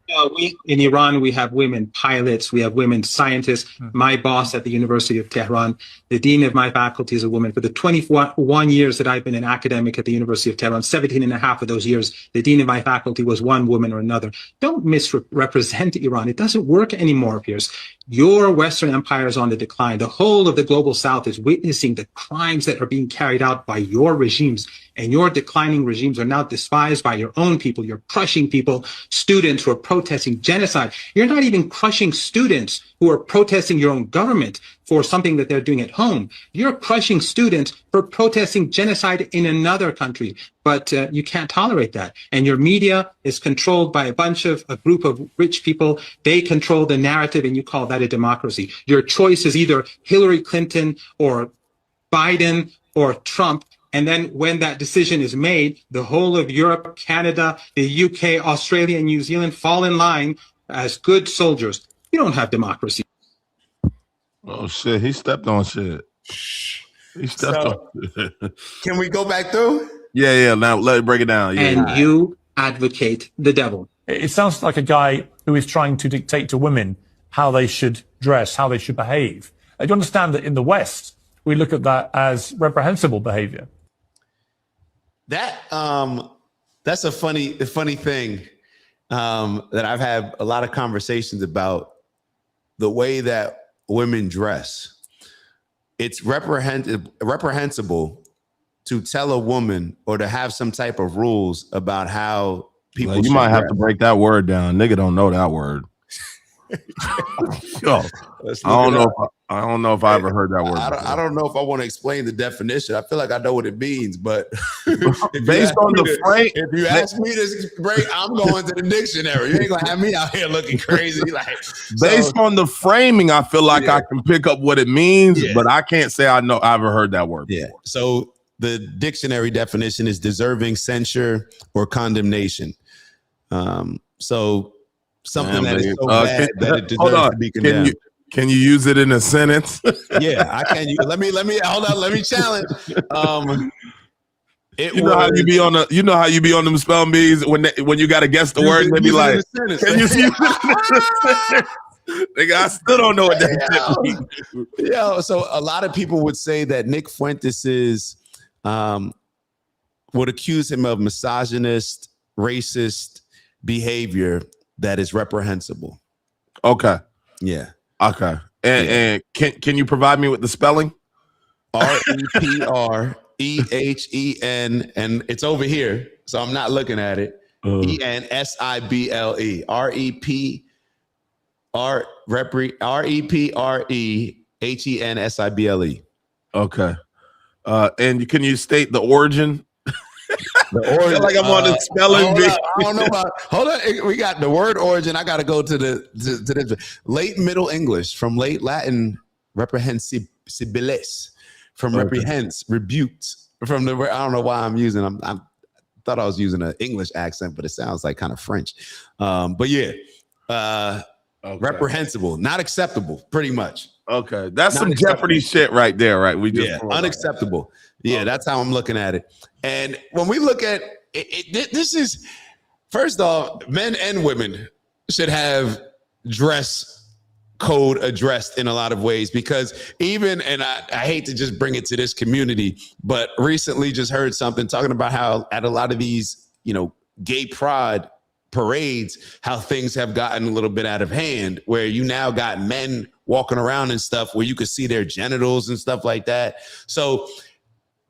In Iran, we have women pilots, we have women scientists. My boss at the University of Tehran, the dean of my faculty is a woman. For the 21 years that I've been an academic at the University of Tehran, 17 and a half of those years, the dean of my faculty was one woman or another. Don't misrepresent Iran. It doesn't work anymore, Piers. Your Western empire is on the decline. The whole of the global South is witnessing the crimes that are being carried out by your regimes. And your declining regimes are now despised by your own people. You're crushing people, students who are protesting genocide. You're not even crushing students who are protesting your own government for something that they're doing at home. You're crushing students for protesting genocide in another country. But you can't tolerate that. And your media is controlled by a group of rich people. They control the narrative, and you call that a democracy. Your choice is either Hillary Clinton or Biden or Trump. And then when that decision is made, the whole of Europe, Canada, the UK, Australia, and New Zealand fall in line as good soldiers. You don't have democracy. Oh, shit. He stepped on shit. He stepped on shit. Can we go back through? Yeah. Now let it break it down. Yeah. And you advocate the devil. It sounds like a guy who is trying to dictate to women how they should dress, how they should behave. Do you understand that in the West, we look at that as reprehensible behavior? That's a funny thing that I've had a lot of conversations about the way that women dress. It's reprehensible to tell a woman or to have some type of rules about how people. You might have to break that word down. Nigga don't know that word. Yo, I don't know if I ever heard that word. I don't know if I want to explain the definition. I feel like I know what it means, but based on the frame, if you ask me to break, I'm going to the dictionary. You ain't gonna have me out here looking crazy. Based on the framing, I feel like I can pick up what it means, but I can't say I ever heard that word before. So the dictionary definition is deserving censure or condemnation. So something that is so bad that it deserves to be condemned. Can you use it in a sentence? Yeah, I can. Let me hold on. Let me challenge. You know how you be on them spelling bees when you got to guess the word, and they be like, "Can you use it in a sentence?" Nigga, I still don't know what that means. Yeah, so a lot of people would say that Nick Fuentes would accuse him of misogynist, racist behavior that is reprehensible. Okay. Yeah. Okay. And can you provide me with the spelling? REPREHEN, and it's over here, so I'm not looking at it. ENSIBLE. REPREHENSIBLE. Okay. And can you state the origin? The origin, I feel like I'm on the spelling bee. I don't know about. Hold on, we got the word origin. I got to go to the late Middle English, from late Latin reprehensibilis, from reprehens, rebuked. From the, I don't know why I'm using. I thought I was using an English accent, but it sounds like kind of French. But yeah, reprehensible, not acceptable, pretty much. Okay, that's some Jeopardy shit right there, right? We just unacceptable. Yeah, that's how I'm looking at it. And when we look at it, this is, first off, men and women should have dress code addressed in a lot of ways, because even, and I hate to just bring it to this community, but recently just heard something talking about how at a lot of these, gay pride parades, how things have gotten a little bit out of hand, where you now got men walking around and stuff where you could see their genitals and stuff like that. So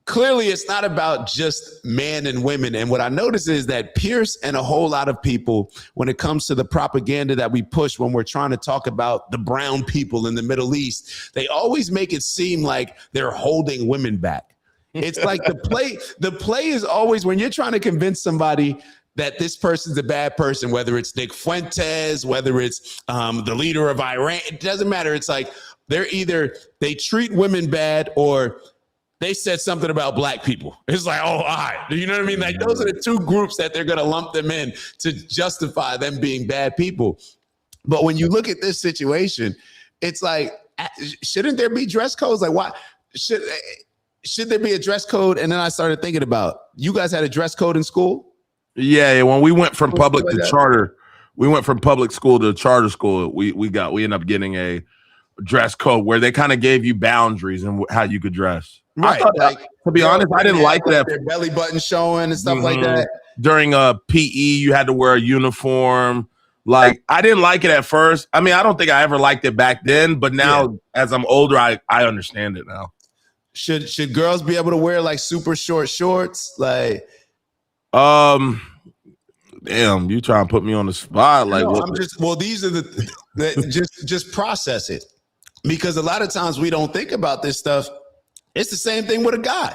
clearly it's not about just men and women. And what I notice is that Pierce and a whole lot of people, when it comes to the propaganda that we push when we're trying to talk about the brown people in the Middle East, they always make it seem like they're holding women back. It's like the play is always when you're trying to convince somebody that this person's a bad person, whether it's Nick Fuentes, whether it's the leader of Iran, it doesn't matter. It's like they treat women bad or they said something about black people. It's like, oh, all right. You know what I mean? Like those are the two groups that they're going to lump them in to justify them being bad people. But when you look at this situation, it's like, shouldn't there be dress codes? Like, why should there be a dress code? And then I started thinking about, you guys had a dress code in school? Yeah, when we went from public to charter, we went from public school to charter school. We ended up getting a dress code where they kind of gave you boundaries and how you could dress. Right. Like, to be honest, I didn't like that. Their belly button showing and stuff like that. During PE, you had to wear a uniform. Like, I didn't like it at first. I mean, I don't think I ever liked it back then, but now as I'm older, I understand it now. Should girls be able to wear like super short shorts? Like, damn, you trying to put me on the spot? Like, no, these are just process it, because a lot of times we don't think about this stuff. It's the same thing with a guy.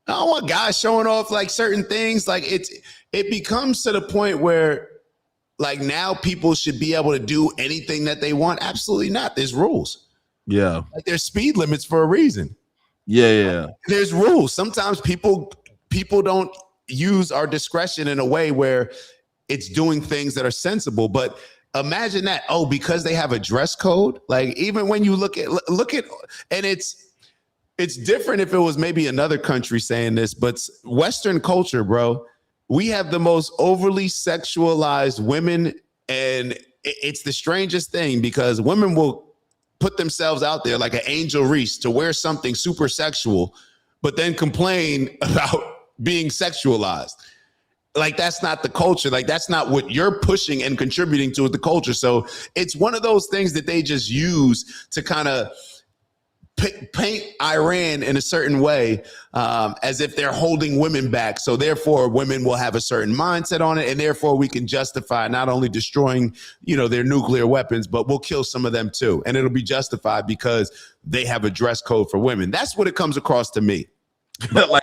I don't want guys showing off like certain things. Like it becomes to the point where like now people should be able to do anything that they want. Absolutely not. There's rules. Yeah. Like there's speed limits for a reason. Yeah. There's rules. Sometimes people don't use our discretion in a way where it's doing things that are sensible. But imagine that. Oh, because they have a dress code. Like even when you look at, and it's different if it was maybe another country saying this, but Western culture, bro, we have the most overly sexualized women. And it's the strangest thing because women will put themselves out there like an Angel Reese to wear something super sexual, but then complain about being sexualized. Like that's not the culture. Like that's not what you're pushing and contributing to the culture. So it's one of those things that they just use to kind of paint Iran in a certain way, as if they're holding women back. So therefore women will have a certain mindset on it. And therefore we can justify not only destroying, their nuclear weapons, but we'll kill some of them too. And it'll be justified because they have a dress code for women. That's what it comes across to me. Like,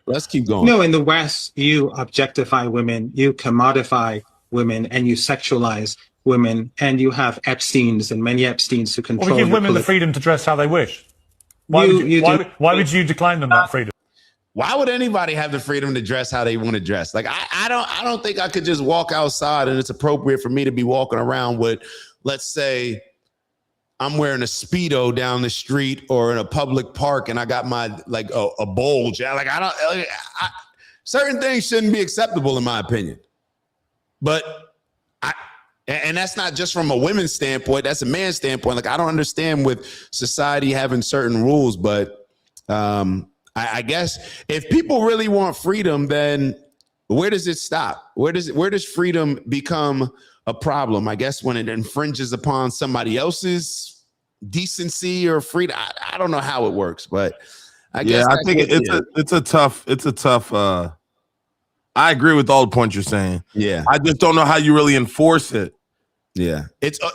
let's keep going. No, in the West, you objectify women, you commodify women, and you sexualize women, and you have Epsteins and many Epsteins to control. Well, we give women the freedom to dress how they wish. Why would you decline them that freedom? Why would anybody have the freedom to dress how they want to dress? Like I don't think I could just walk outside and it's appropriate for me to be walking around with, let's say, I'm wearing a Speedo down the street or in a public park and I got my like a bulge. Like certain things shouldn't be acceptable in my opinion. But and that's not just from a women's standpoint, that's a man's standpoint. Like I don't understand with society having certain rules, but I guess if people really want freedom, then where does it stop? Where does freedom become a problem? I guess when it infringes upon somebody else's decency or freedom. I don't know how it works, but I guess I think it's a tough I agree with all the points you're saying. Yeah. I just don't know how you really enforce it. Yeah.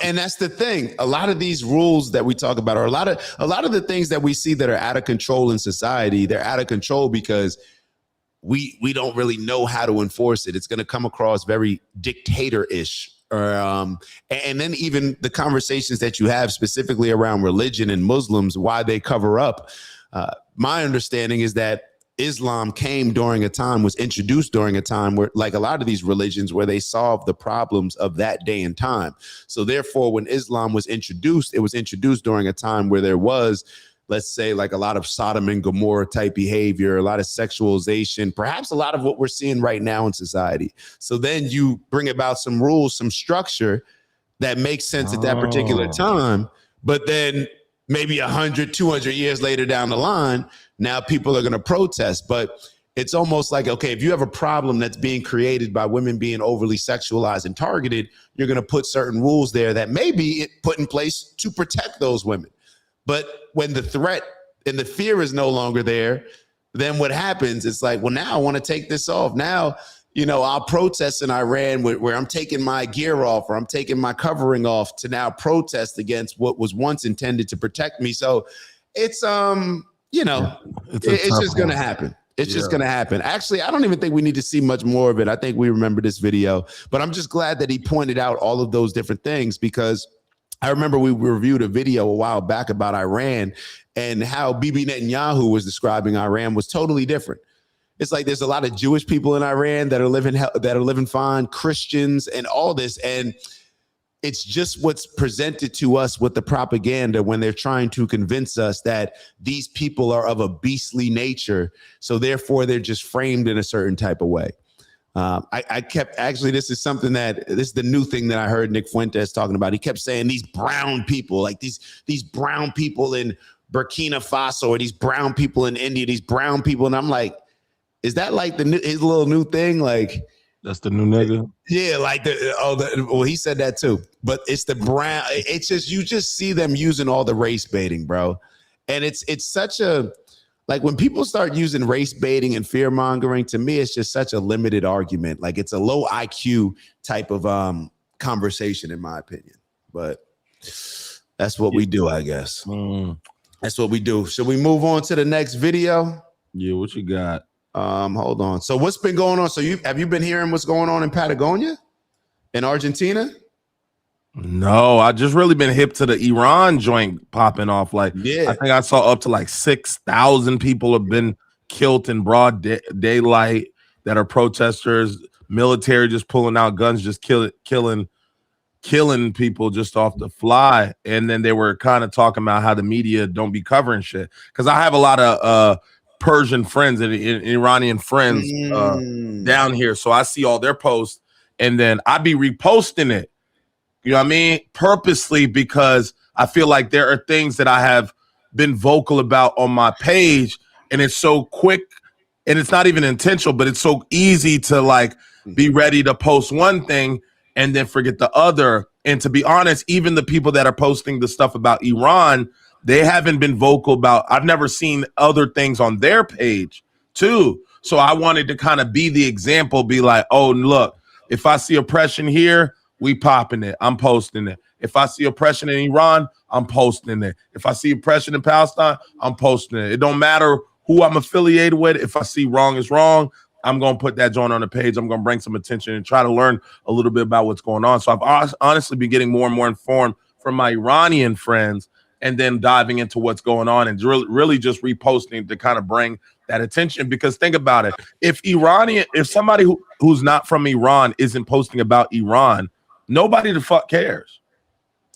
And that's the thing. A lot of these rules that we talk about, or a lot of the things that we see that are out of control in society, they're out of control because we don't really know how to enforce it. It's going to come across very dictator-ish. And then even the conversations that you have specifically around religion and Muslims, why they cover up. My understanding is that Islam was introduced during a time where, like a lot of these religions, where they solved the problems of that day and time. So therefore, when Islam was introduced, it was introduced during a time where there was, let's say, like a lot of Sodom and Gomorrah type behavior, a lot of sexualization, perhaps a lot of what we're seeing right now in society. So then you bring about some rules, some structure that makes sense at that particular time. But then maybe 100, 200 years later down the line, now people are going to protest. But it's almost like, okay, if you have a problem that's being created by women being overly sexualized and targeted, you're going to put certain rules there that may be put in place to protect those women. But when the threat and the fear is no longer there, then what happens? It's like, well, now I want to take this off. Now, I'll protest in Iran where I'm taking my gear off, or I'm taking my covering off to now protest against what was once intended to protect me. So it's, it's just going to happen. It's just going to happen. Actually, I don't even think we need to see much more of it. I think we remember this video, but I'm just glad that he pointed out all of those different things, because I remember we reviewed a video a while back about Iran and how Bibi Netanyahu was describing Iran was totally different. It's like there's a lot of Jewish people in Iran that are living fine, Christians and all this. And it's just what's presented to us with the propaganda when they're trying to convince us that these people are of a beastly nature. So therefore, they're just framed in a certain type of way. I kept, actually, this is the new thing that I heard Nick Fuentes talking about. He kept saying these brown people, like these brown people in Burkina Faso, or these brown people in India, these brown people. And I'm like, is that like his little new thing? Like, that's the new nigga. Yeah, like well, he said that too. But it's the brown. It's just, you just see them using all the race baiting, bro. And it's such a, like, when people start using race baiting and fear mongering, to me, it's just such a limited argument. Like, it's a low IQ type of conversation, in my opinion. But that's what we do, I guess. That's what we do. Should we move on to the next video? Yeah, what you got? Hold on. So what's been going on? So have you been hearing what's going on in Patagonia, in Argentina? No, I just really been hip to the Iran joint popping off. Like, yeah, I think I saw up to like 6,000 people have been killed in broad daylight that are protesters. Military just pulling out guns, just killing people just off the fly. And then they were kind of talking about how the media don't be covering shit. Because I have a lot of Persian friends and Iranian friends down here, so I see all their posts, and then I be reposting it. You know what I mean? Purposely, because I feel like there are things that I have been vocal about on my page, and it's so quick, and it's not even intentional, but it's so easy to like be ready to post one thing and then forget the other. And to be honest, even the people that are posting the stuff about Iran, they haven't been vocal about, I've never seen other things on their page too. So I wanted to kind of be the example, be like, oh, look, if I see oppression here, we popping it. I'm posting it. If I see oppression in Iran, I'm posting it. If I see oppression in Palestine, I'm posting it. It don't matter who I'm affiliated with. If I see wrong is wrong, I'm going to put that joint on the page. I'm going to bring some attention and try to learn a little bit about what's going on. So I've honestly been getting more and more informed from my Iranian friends, and then diving into what's going on and really just reposting to kind of bring that attention. Because think about it. If somebody who's not from Iran isn't posting about Iran, nobody the fuck cares.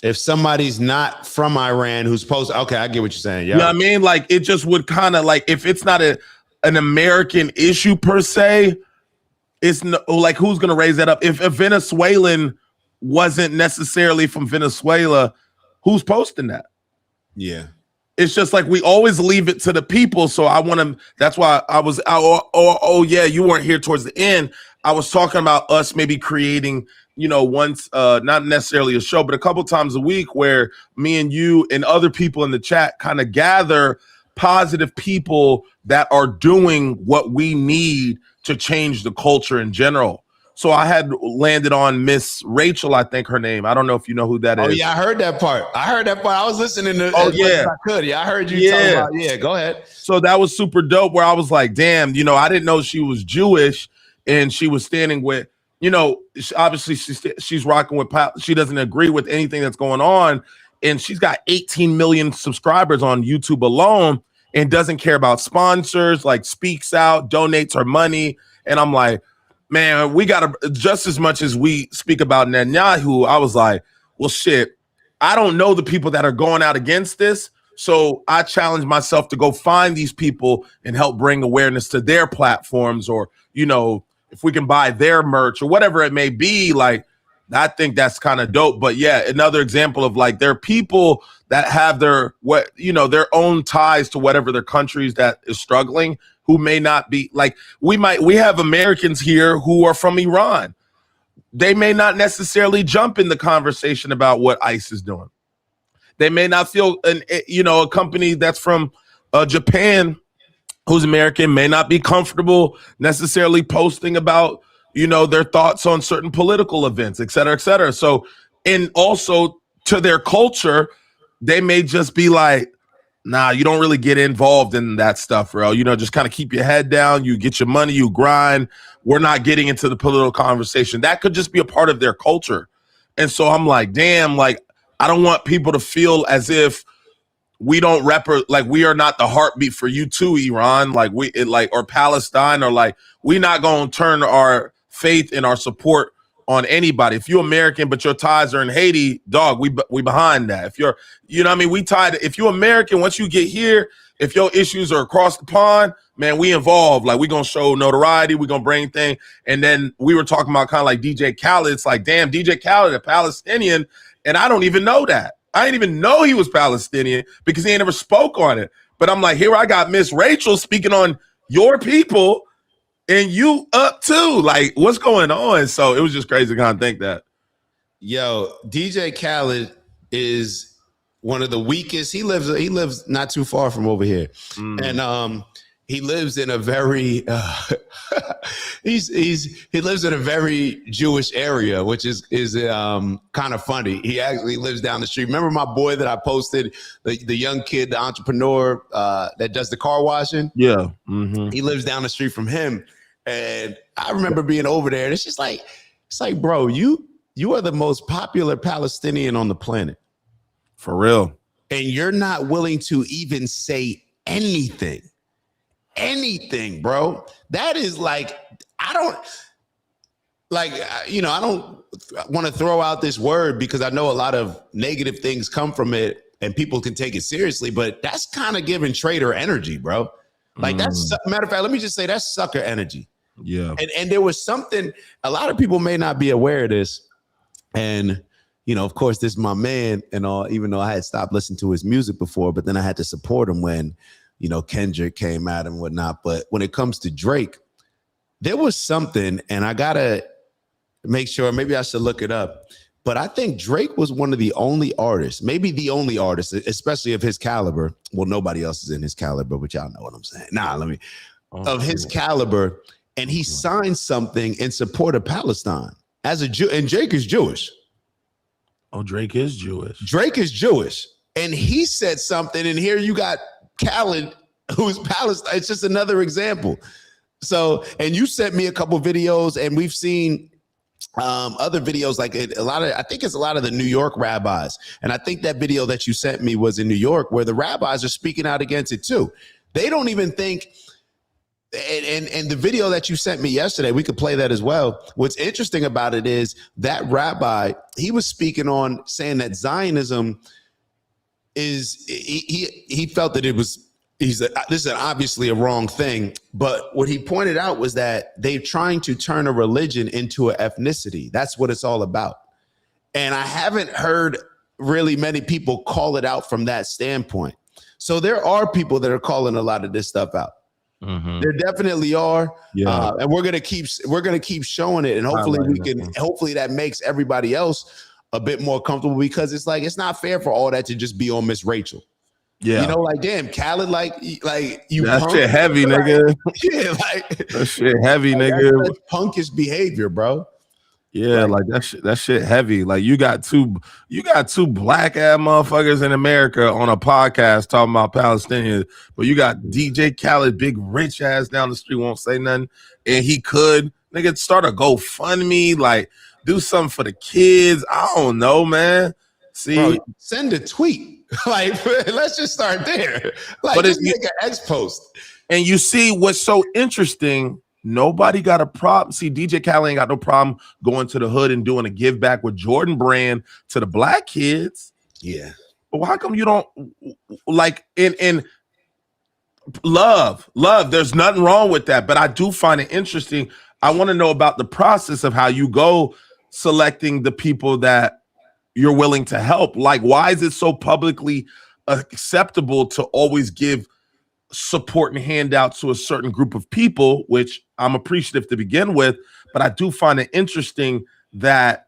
If somebody's not from Iran who's posting, okay, I get what you're saying. Yeah. You know what I mean? Like, it just would kind of like, if it's not an American issue per se, it's no, like, who's going to raise that up? If a Venezuelan wasn't necessarily from Venezuela, who's posting that? Yeah. It's just like we always leave it to the people. So I want to, that's why I was, oh yeah, you weren't here towards the end. I was talking about us maybe creating, once, not necessarily a show, but a couple times a week where me and you and other people in the chat kind of gather positive people that are doing what we need to change the culture in general. So I had landed on Miss Rachel, I think her name. I don't know if you know who that is. Oh, yeah, I heard that part. I was listening to as much as I could. Yeah, I heard you talking about, yeah, go ahead. So that was super dope, where I was like, damn, I didn't know she was Jewish, and she was standing with, obviously she's rocking with, she doesn't agree with anything that's going on, and she's got 18 million subscribers on YouTube alone and doesn't care about sponsors, like speaks out, donates her money. And I'm like, man, we got to, just as much as we speak about Netanyahu, I was like, well, shit, I don't know the people that are going out against this. So I challenge myself to go find these people and help bring awareness to their platforms, or, if we can buy their merch or whatever it may be. Like, I think that's kind of dope. But yeah, another example of like, there are people that have their own ties to whatever their countries that is struggling, who may not be like, we have Americans here who are from Iran. They may not necessarily jump in the conversation about what ICE is doing. They may not feel a company that's from Japan, who's American, may not be comfortable necessarily posting about, their thoughts on certain political events, et cetera, et cetera. So, and also to their culture, they may just be like, nah, you don't really get involved in that stuff, bro. Just kind of keep your head down. You get your money, you grind. We're not getting into the political conversation. That could just be a part of their culture. And so I'm like, damn, like, I don't want people to feel as if we don't like we are not the heartbeat for you too, Iran, or Palestine, or like, we not going to turn our faith and our support on anybody. If you're American, but your ties are in Haiti, dog, we behind that. If you're, we tied. If you're American, once you get here, if your issues are across the pond, man, we involved. Like, we going to show notoriety. We going to bring things. And then we were talking about kind of like DJ Khaled. It's like, damn, DJ Khaled, a Palestinian. And I don't even know that. I didn't even know he was Palestinian because he ain't never spoke on it. But I'm like, here I got Miss Rachel speaking on your people and you up too. Like, what's going on? So it was just crazy to kind of think that. Yo, DJ Khaled is one of the weakest. He lives not too far from over here. And he lives in a very he lives in a very Jewish area, which is kind of funny. He actually lives down the street. Remember my boy that I posted, the young kid, the entrepreneur that does the car washing? Yeah. He lives down the street from him. And I remember being over there, and it's like, bro, you are the most popular Palestinian on the planet. For real. And you're not willing to even say anything, bro. That is like, I don't want to throw out this word because I know a lot of negative things come from it and people can take it seriously, but that's kind of giving traitor energy, bro. Like, that's, matter of fact, let me just say that's sucker energy. Yeah. And there was something, a lot of people may not be aware of this. And, of course, this is my man and all, even though I had stopped listening to his music before, but then I had to support him when, Kendrick came out and whatnot. But when it comes to Drake, there was something, and I got to make sure, maybe I should look it up. But I think Drake was one of the only artists, maybe the only artist, especially of his caliber. Well, nobody else is in his caliber, but y'all know what I'm saying. Of his caliber. And he signed something in support of Palestine as a Jew. And Drake is Jewish. Oh, Drake is Jewish. Drake is Jewish. And he said something. And here you got Khaled, who's Palestine. It's just another example. So, and you sent me a couple videos, and we've seen other videos like I think it's a lot of the New York rabbis. And I think that video that you sent me was in New York where the rabbis are speaking out against it too. They don't even think, and the video that you sent me yesterday, we could play that as well. What's interesting about it is that rabbi, he was speaking on saying that Zionism is, he felt that this is obviously a wrong thing, but what he pointed out was that they're trying to turn a religion into an ethnicity. That's what it's all about. And I haven't heard really many people call it out from that standpoint. So there are people that are calling a lot of this stuff out. There definitely are. Yeah. And we're gonna keep showing it, and hopefully that makes everybody else a bit more comfortable, because it's like, it's not fair for all that to just be on Miss Rachel. Yeah. Like, damn, Khaled, like you. That shit heavy, nigga. Yeah, like that shit heavy, nigga. That's punkish behavior, bro. Yeah, like that shit heavy. Like, you got two black ass motherfuckers in America on a podcast talking about Palestinians, but you got DJ Khaled, big rich ass down the street, won't say nothing, and he could, nigga, start a GoFundMe, like do something for the kids. I don't know, man. See, bro, send a tweet. Like, let's just start there. Like, but just make an X post. And you see what's so interesting. Nobody got a problem. See, DJ Khaled ain't got no problem going to the hood and doing a give back with Jordan Brand to the black kids. Yeah. But how come you don't like in love? There's nothing wrong with that. But I do find it interesting. I want to know about the process of how you go selecting the people that you're willing to help. Like, why is it so publicly acceptable to always give support and handouts to a certain group of people, which I'm appreciative to begin with, but I do find it interesting that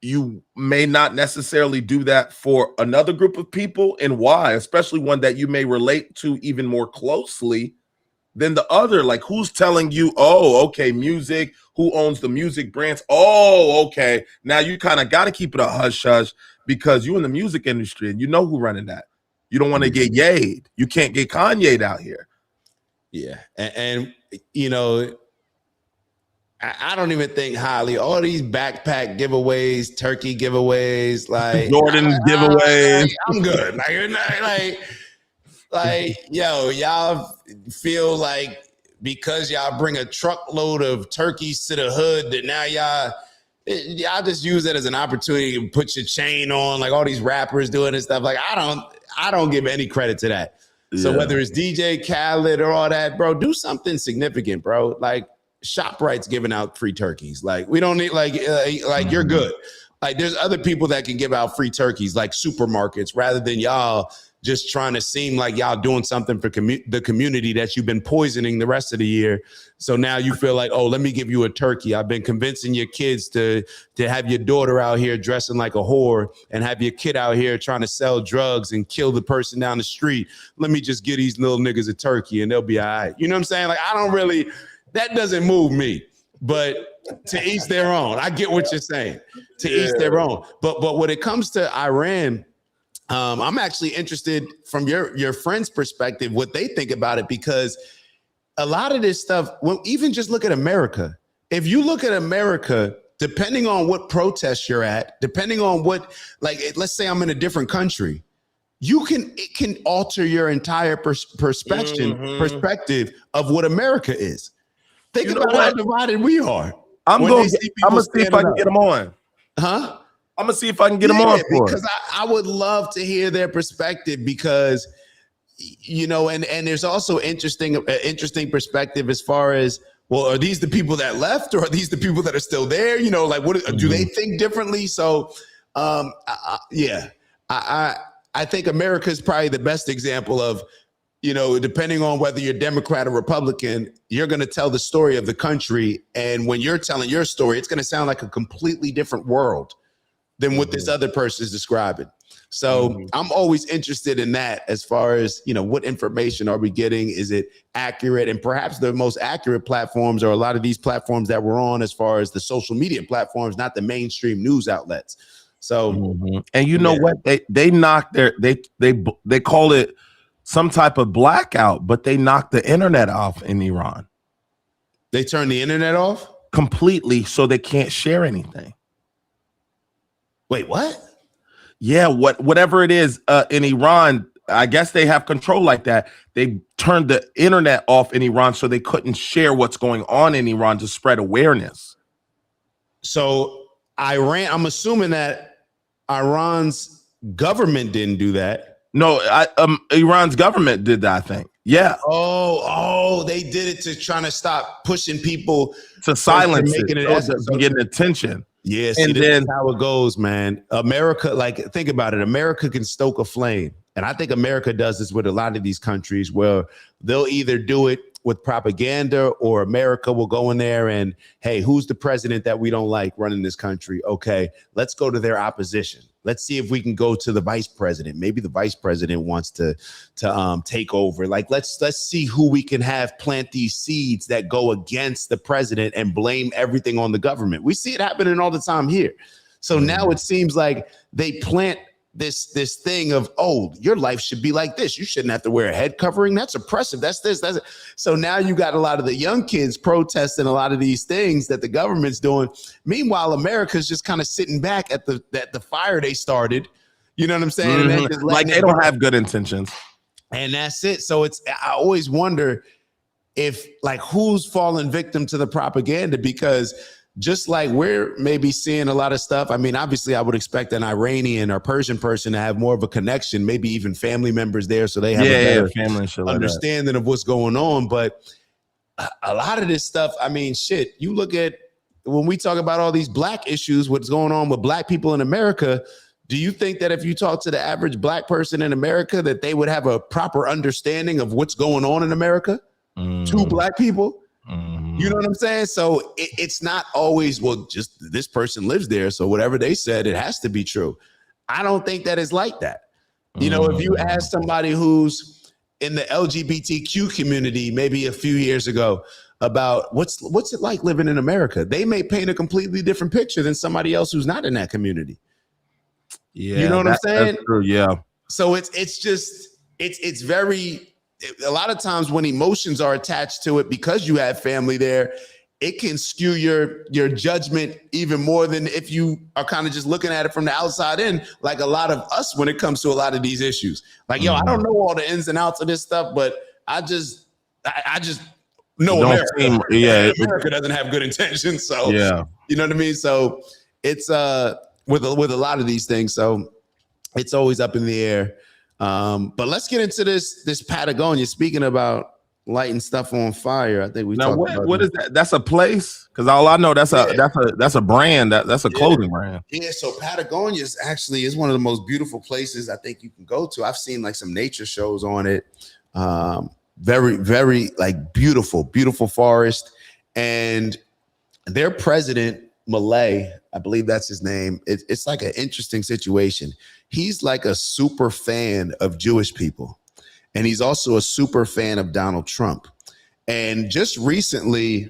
you may not necessarily do that for another group of people, and why, especially one that you may relate to even more closely than the other. Like, who's telling you, oh, okay, music, who owns the music brands? Oh, okay. Now you kind of got to keep it a hush hush because you're in the music industry and you know who running that. You don't want to get yayed. You can't get Kanye'd out here. Yeah. And you know, I don't even think highly. All these backpack giveaways, turkey giveaways, like Jordan giveaways. I'm good. Like, yo, y'all feel like because y'all bring a truckload of turkeys to the hood that now y'all just use it as an opportunity to put your chain on, like all these rappers doing and stuff. Like, I don't give any credit to that. Yeah. So whether it's DJ Khaled or all that, bro, do something significant, bro. Like, ShopRite's giving out free turkeys. Like, we don't need you're good. Like, there's other people that can give out free turkeys, like supermarkets, rather than y'all just trying to seem like y'all doing something for the community that you've been poisoning the rest of the year. So now you feel like, oh, let me give you a turkey. I've been convincing your kids to have your daughter out here dressing like a whore and have your kid out here trying to sell drugs and kill the person down the street. Let me just give these little niggas a turkey and they'll be all right. You know what I'm saying? Like, that doesn't move me, but to each their own. I get what you're saying. To each their own. But when it comes to Iran, I'm actually interested from your friend's perspective, what they think about it, because a lot of this stuff, well, even just look at America. If you look at America, depending on what protest you're at, depending on what, like, let's say I'm in a different country, it can alter your entire perspective of what America is. Think about how divided we are. I'm gonna see if I can get them on. Huh? I'm gonna see if I can get them on because I would love to hear their perspective, because you know, and there's also interesting perspective as far as, well, are these the people that left or are these the people that are still there? You know, like, what do they think differently? So I think America is probably the best example of, you know, depending on whether you're Democrat or Republican, you're going to tell the story of the country. And when you're telling your story, it's going to sound like a completely different world than what this other person is describing. So I'm always interested in that, as far as, you know, what information are we getting? Is it accurate? And perhaps the most accurate platforms are a lot of these platforms that we're on, as far as the social media platforms, not the mainstream news outlets. So, and you know what? They knocked they call it some type of blackout, but they knocked the internet off in Iran. They turned the internet off completely, so they can't share anything. Wait, what? Yeah, whatever it is in Iran, I guess they have control like that. They turned the internet off in Iran so they couldn't share what's going on in Iran to spread awareness. So Iran, I'm assuming that Iran's government didn't do that. No, Iran's government did that, I think. Yeah. Oh, they did it to trying to stop pushing people to silence it, getting attention. Yeah, see, that's how it goes, man. America, like, think about it. America can stoke a flame. And I think America does this with a lot of these countries, where they'll either do it with propaganda, or America will go in there and, hey, who's the president that we don't like running this country? Okay, let's go to their opposition. Let's see if we can go to the vice president. Maybe the vice president wants to take over. Like, let's see who we can have plant these seeds that go against the president and blame everything on the government. We see it happening all the time here. So now it seems like they plant this thing of, oh, your life should be like this. You shouldn't have to wear a head covering. That's oppressive. That's this. That's it. So now you got a lot of the young kids protesting a lot of these things that the government's doing. Meanwhile, America's just kind of sitting back at the fire they started. You know what I'm saying? And just like, they don't have good intentions. And that's it. So I always wonder if, like, who's falling victim to the propaganda, because just like we're maybe seeing a lot of stuff. I mean, obviously, I would expect an Iranian or Persian person to have more of a connection, maybe even family members there, so they have a better family understanding of what's going on. But a lot of this stuff, I mean, shit, you look at when we talk about all these black issues, what's going on with black people in America. Do you think that if you talk to the average black person in America, that they would have a proper understanding of what's going on in America to black people? You know what I'm saying? So it's not always, well, just this person lives there, so whatever they said, it has to be true. I don't think that is like that. You know, if you ask somebody who's in the LGBTQ community maybe a few years ago about what's it like living in America, they may paint a completely different picture than somebody else who's not in that community. Yeah, you know what I'm saying? That's true, yeah. So it's very, a lot of times when emotions are attached to it because you have family there, it can skew your judgment even more than if you are kind of just looking at it from the outside in, like a lot of us when it comes to a lot of these issues. Like, yo, I don't know all the ins and outs of this stuff, but I just know America. America doesn't have good intentions. So, you know what I mean? So it's with a lot of these things. So it's always up in the air. But let's get into this Patagonia. Speaking about lighting stuff on fire, I think we now what is that? That's a place? Because all I know that's a brand, that's a clothing brand. Yeah, so Patagonia is one of the most beautiful places I think you can go to. I've seen like some nature shows on it. Very, very like beautiful forest. And their president, Malay, I believe that's his name. It's like an interesting situation. He's like a super fan of Jewish people. And he's also a super fan of Donald Trump. And just recently,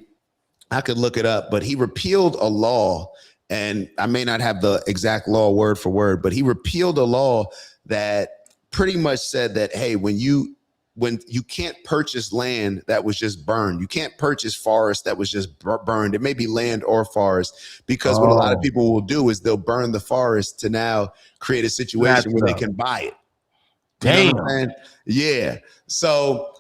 I could look it up, but he repealed a law, and I may not have the exact law word for word, but he repealed a law that pretty much said that, hey, when you can't purchase land that was just burned, you can't purchase forest that was just burned. It may be land or forest, because what a lot of people will do is they'll burn the forest to now create a situation where they can buy it. Damn. You know what I'm saying? Yeah. So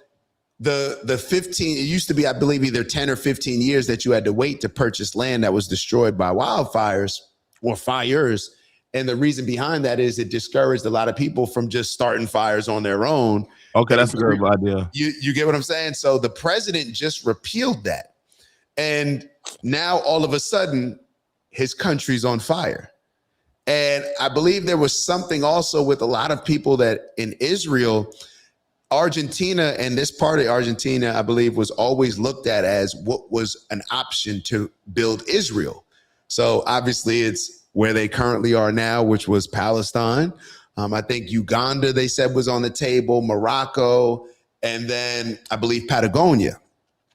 the 15, it used to be, I believe, either 10 or 15 years that you had to wait to purchase land that was destroyed by wildfires or fires. And the reason behind that is it discouraged a lot of people from just starting fires on their own. Okay, that's a good idea. You get what I'm saying? So the president just repealed that. And now all of a sudden, his country's on fire. And I believe there was something also with a lot of people that in Israel, Argentina, and this part of Argentina, I believe, was always looked at as what was an option to build Israel. So obviously it's where they currently are now, which was Palestine. I think Uganda, they said, was on the table, Morocco, and then I believe Patagonia.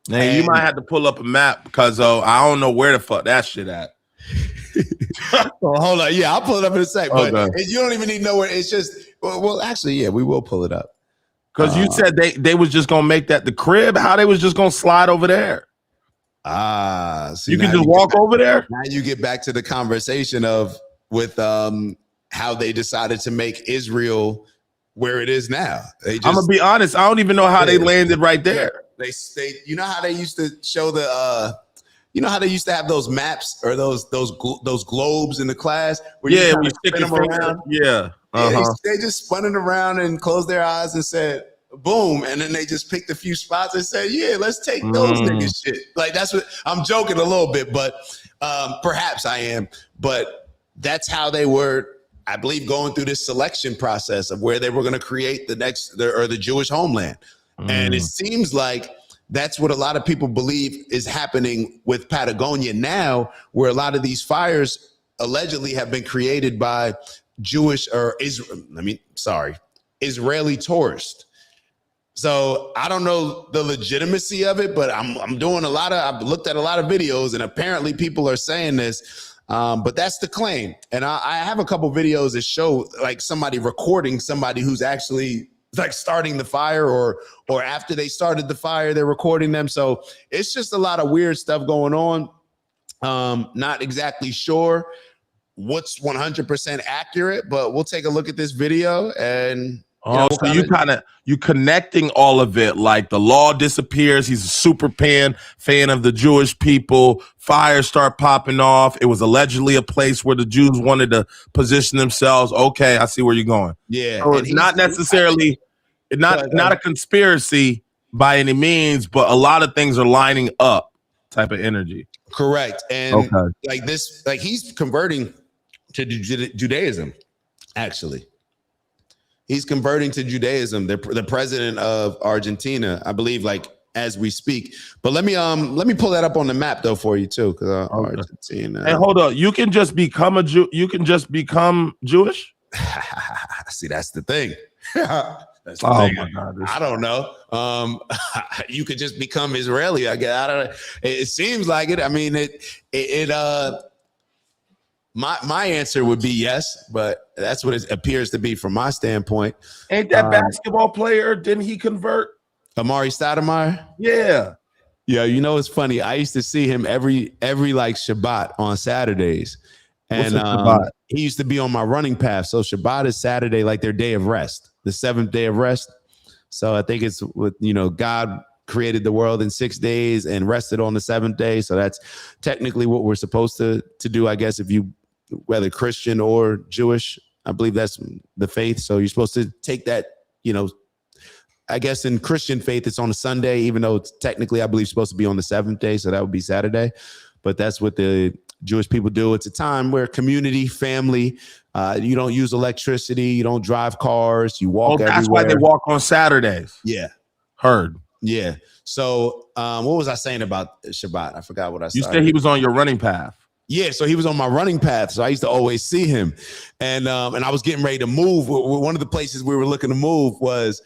Now, you might have to pull up a map because I don't know where the fuck that shit at. Well, hold on. Yeah, I'll pull it up in a sec. But Okay. you don't even need to know where. It's just, well, actually, yeah, we will pull it up. Because you said they was just gonna make that the crib. How they was just gonna slide over there? So you can just walk over there. Now you get back to the conversation with how they decided to make Israel where it is now. I'm gonna be honest. I don't even know how they landed right there. They you know how they used to show you know how they used to have those maps or those globes in the class where you spin them around? Yeah. They just spun it around and closed their eyes and said, boom. And then they just picked a few spots and said, yeah, let's take those niggas shit. Like, that's what I'm joking a little bit, but perhaps I am. But that's how they were, I believe, going through this selection process of where they were going to create the Jewish homeland. And it seems like that's what a lot of people believe is happening with Patagonia now, where a lot of these fires allegedly have been created by Israeli tourists. So I don't know the legitimacy of it, but I've looked at a lot of videos, and apparently people are saying this, but that's the claim. And I have a couple videos that show like somebody recording somebody who's actually like starting the fire or after they started the fire, they're recording them. So it's just a lot of weird stuff going on. Not exactly sure what's 100% accurate, but we'll take a look at this video and so you connecting all of it, like the law disappears. He's a super fan of the Jewish people. Fires start popping off. It was allegedly a place where the Jews wanted to position themselves. Okay, I see where you're going. Yeah, so it's not necessarily not a conspiracy by any means, but a lot of things are lining up. Type of energy. Correct, and like this, like he's converting to Judaism. Actually, he's converting to Judaism. The president of Argentina, I believe, like as we speak. But let me pull that up on the map though for you too, because Argentina. Hey, hold on. You can just become a Jew. You can just become Jewish. See, that's the thing. That's the Oh thing. my God! I don't know. You could just become Israeli. I guess I don't know. It seems like it. I mean, my answer would be yes, but that's what it appears to be from my standpoint. Ain't that basketball player? Didn't he convert? Amari Stoudemire? Yeah. Yeah, you know it's funny. I used to see him every like Shabbat on Saturdays. And he used to be on my running path. So Shabbat is Saturday, like their day of rest, the 7th day of rest. So I think it's with, God created the world in 6 days and rested on the 7th day. So that's technically what we're supposed to do, I guess, if you, whether Christian or Jewish, I believe that's the faith. So you're supposed to take that, I guess in Christian faith, it's on a Sunday, even though it's technically, I believe, supposed to be on the 7th day. So that would be Saturday. But that's what the Jewish people do. It's a time where community, family, you don't use electricity, you don't drive cars, you walk everywhere. That's why they walk on Saturdays. Yeah. Heard. Yeah. So what was I saying about Shabbat? I forgot what I said. You said he was on your running path. Yeah, so he was on my running path. So I used to always see him. And I was getting ready to move. One of the places we were looking to move was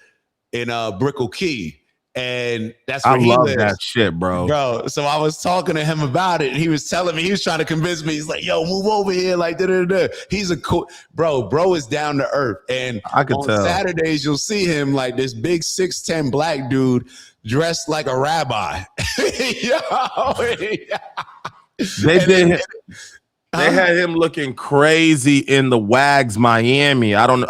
in Brickell Key. And that's where he lives. I love that shit, bro. So I was talking to him about it, and he was telling me, he was trying to convince me. He's like, yo, move over here, like, da-da-da-da. He's a cool, bro is down to earth. And I could tell. Saturdays, you'll see him like this big 6'10" black dude dressed like a rabbi. They had him looking crazy in the Wags Miami. I don't know.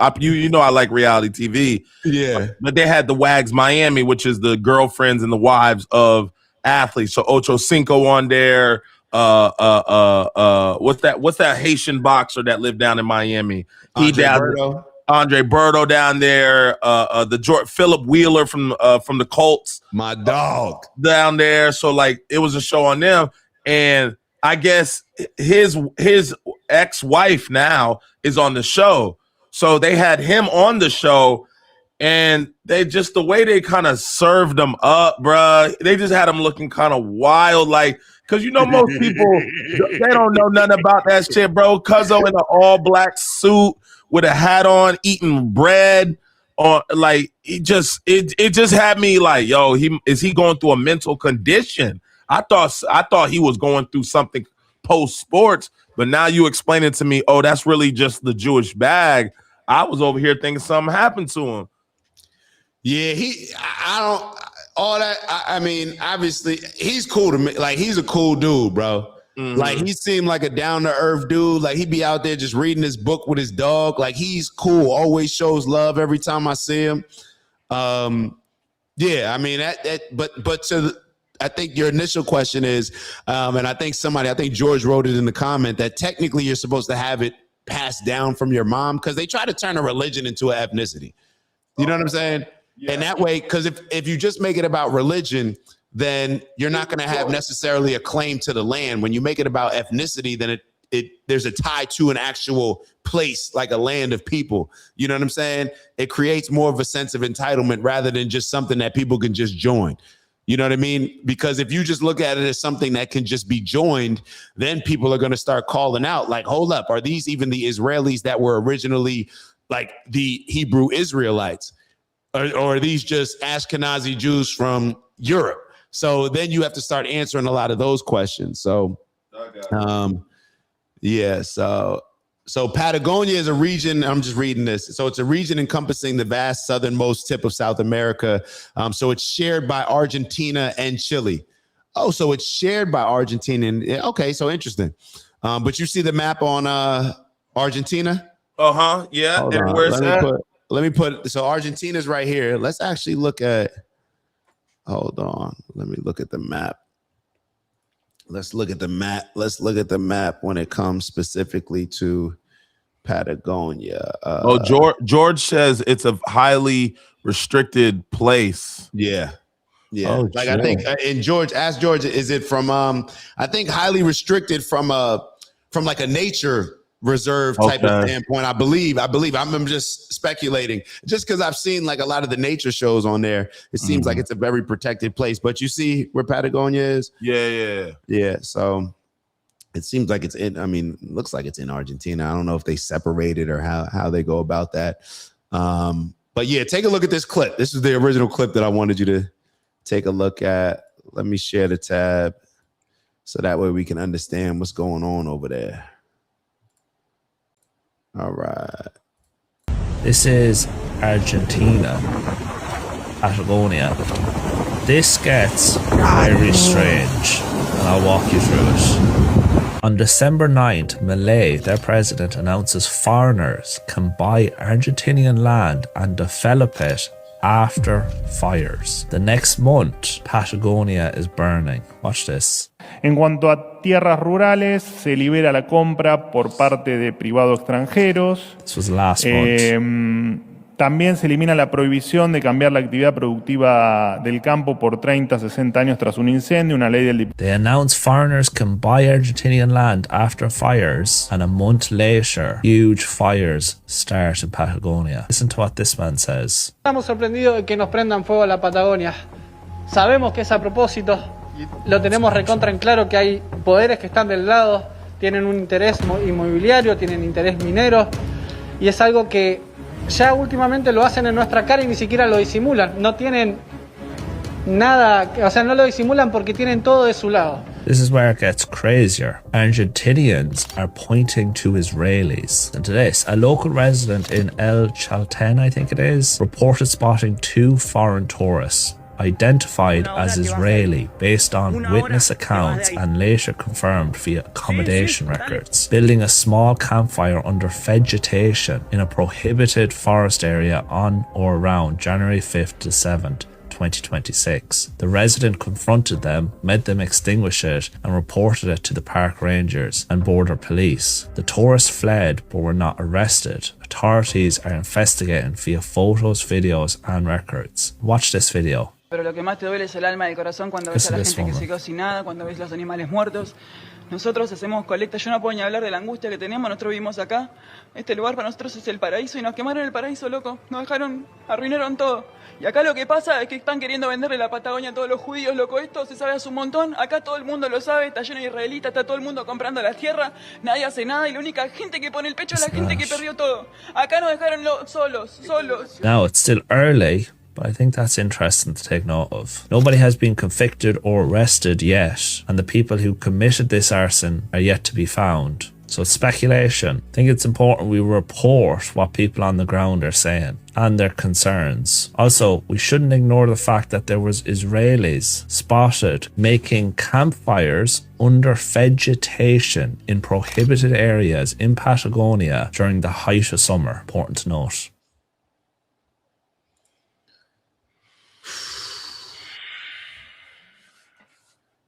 I like reality TV. Yeah. But they had the Wags Miami, which is the girlfriends and the wives of athletes. So Ocho Cinco on there. What's that Haitian boxer that lived down in Miami? Andre Berto down there. Philip Wheeler from the Colts. My dog. Down there. So like it was a show on them. And I guess his ex-wife now is on the show. So they had him on the show, and they just, the way they kind of served him up, bruh, they just had him looking kind of wild, like, because most people, they don't know nothing about that shit, bro. Cuzzo in an all-black suit with a hat on, eating bread, or like, it just had me like, yo, is he going through a mental condition? I thought he was going through something post sports, but now you explain it to me. Oh, that's really just the Jewish bag. I was over here thinking something happened to him. Yeah, I mean, obviously he's cool to me. Like, he's a cool dude, bro. Mm-hmm. Like, he seemed like a down to earth dude. Like, he'd be out there just reading his book with his dog. Like, he's cool. Always shows love every time I see him. Yeah, I mean I think your initial question is, and I think George wrote it in the comment, that technically you're supposed to have it passed down from your mom, because they try to turn a religion into an ethnicity. You know what I'm saying? Yeah. And that way, because if you just make it about religion, then you're not going to have necessarily a claim to the land. When you make it about ethnicity, then there's a tie to an actual place, like a land of people. You know what I'm saying? It creates more of a sense of entitlement rather than just something that people can just join. You know what I mean? Because if you just look at it as something that can just be joined, then people are going to start calling out like, hold up, are these even the Israelis that were originally like the Hebrew Israelites? Or are these just Ashkenazi Jews from Europe? So then you have to start answering a lot of those questions. So, So Patagonia is a region. I'm just reading this. So it's a region encompassing the vast southernmost tip of South America. So it's shared by Argentina and Chile. Oh, so it's shared by Argentina. Okay, so interesting. But you see the map on Argentina? Uh-huh. Yeah. Hold and on. where's that? Let me put. So Argentina's right here. Let's actually look at. Hold on. Let me look at the map. Let's look at the map when it comes specifically to Patagonia. George says it's a highly restricted place. Yeah. Oh, like, I think in George, ask George, is it from I think highly restricted from like a nature reserved type of standpoint. I believe. I'm just speculating, just because I've seen like a lot of the nature shows on there. It seems like it's a very protected place. But you see where Patagonia is? Yeah. So it seems like it's in. I mean, it looks like it's in Argentina. I don't know if they separated or how they go about that. But yeah, take a look at this clip. This is the original clip that I wanted you to take a look at. Let me share the tab so that way we can understand what's going on over there. All right. This is Argentina, Patagonia. This gets very strange, and I'll walk you through it. On December 9th, Milei, their president, announces foreigners can buy Argentinian land and develop it after fires. The next month, Patagonia is burning. Watch this. En cuanto a tierras rurales, se libera la compra por parte de privados extranjeros. This was last month. También se elimina la prohibición de cambiar la actividad productiva del campo por 30 a 60 años tras un incendio, una ley del... They announce foreigners can buy Argentinian land after fires, and a month later, huge fires start in Patagonia. Listen to what this man says. Estamos sorprendidos de que nos prendan fuego a la Patagonia. Sabemos que es a propósito, lo tenemos recontra en claro que hay poderes que están del lado, tienen un interés inmobiliario, tienen interés minero, y es algo que ya últimamente lo hacen en nuestra cara y ni siquiera lo disimulan. No tienen nada, o sea, no lo disimulan porque tienen todo de su lado. This is where it gets crazier. Argentinians are pointing to Israelis. And to this, a local resident in El Chalten, I think it is, reported spotting 2 foreign tourists identified as Israeli based on witness accounts and later confirmed via accommodation records, building a small campfire under vegetation in a prohibited forest area on or around January 5th to 7th, 2026. The resident confronted them, made them extinguish it, and reported it to the park rangers and border police. The tourists fled but were not arrested. Authorities are investigating via photos, videos, and records. Watch this video. Pero lo que más te duele es el alma y el corazón cuando ves a la gente que se quedó sin nada, cuando ves los animales muertos. Nosotros hacemos colecta, yo no puedo ni hablar de la angustia que tenemos, nosotros vivimos acá. Este lugar para nosotros es el paraíso y nos quemaron el paraíso, loco. Nos dejaron, arruinaron todo. Y acá lo que pasa es que están queriendo venderle la Patagonia a todos los judíos, loco. Esto se sabe hace un montón. Acá todo el mundo lo sabe, está lleno de israelitas, está todo el mundo comprando la tierra. Nadie hace nada y la única gente que pone el pecho es la gente que perdió todo. Acá nos dejaron solos. Now it's still early, but I think that's interesting to take note of. Nobody has been convicted or arrested yet, and the people who committed this arson are yet to be found. So it's speculation. I think it's important we report what people on the ground are saying and their concerns. Also, we shouldn't ignore the fact that there was Israelis spotted making campfires under vegetation in prohibited areas in Patagonia during the height of summer. Important to note.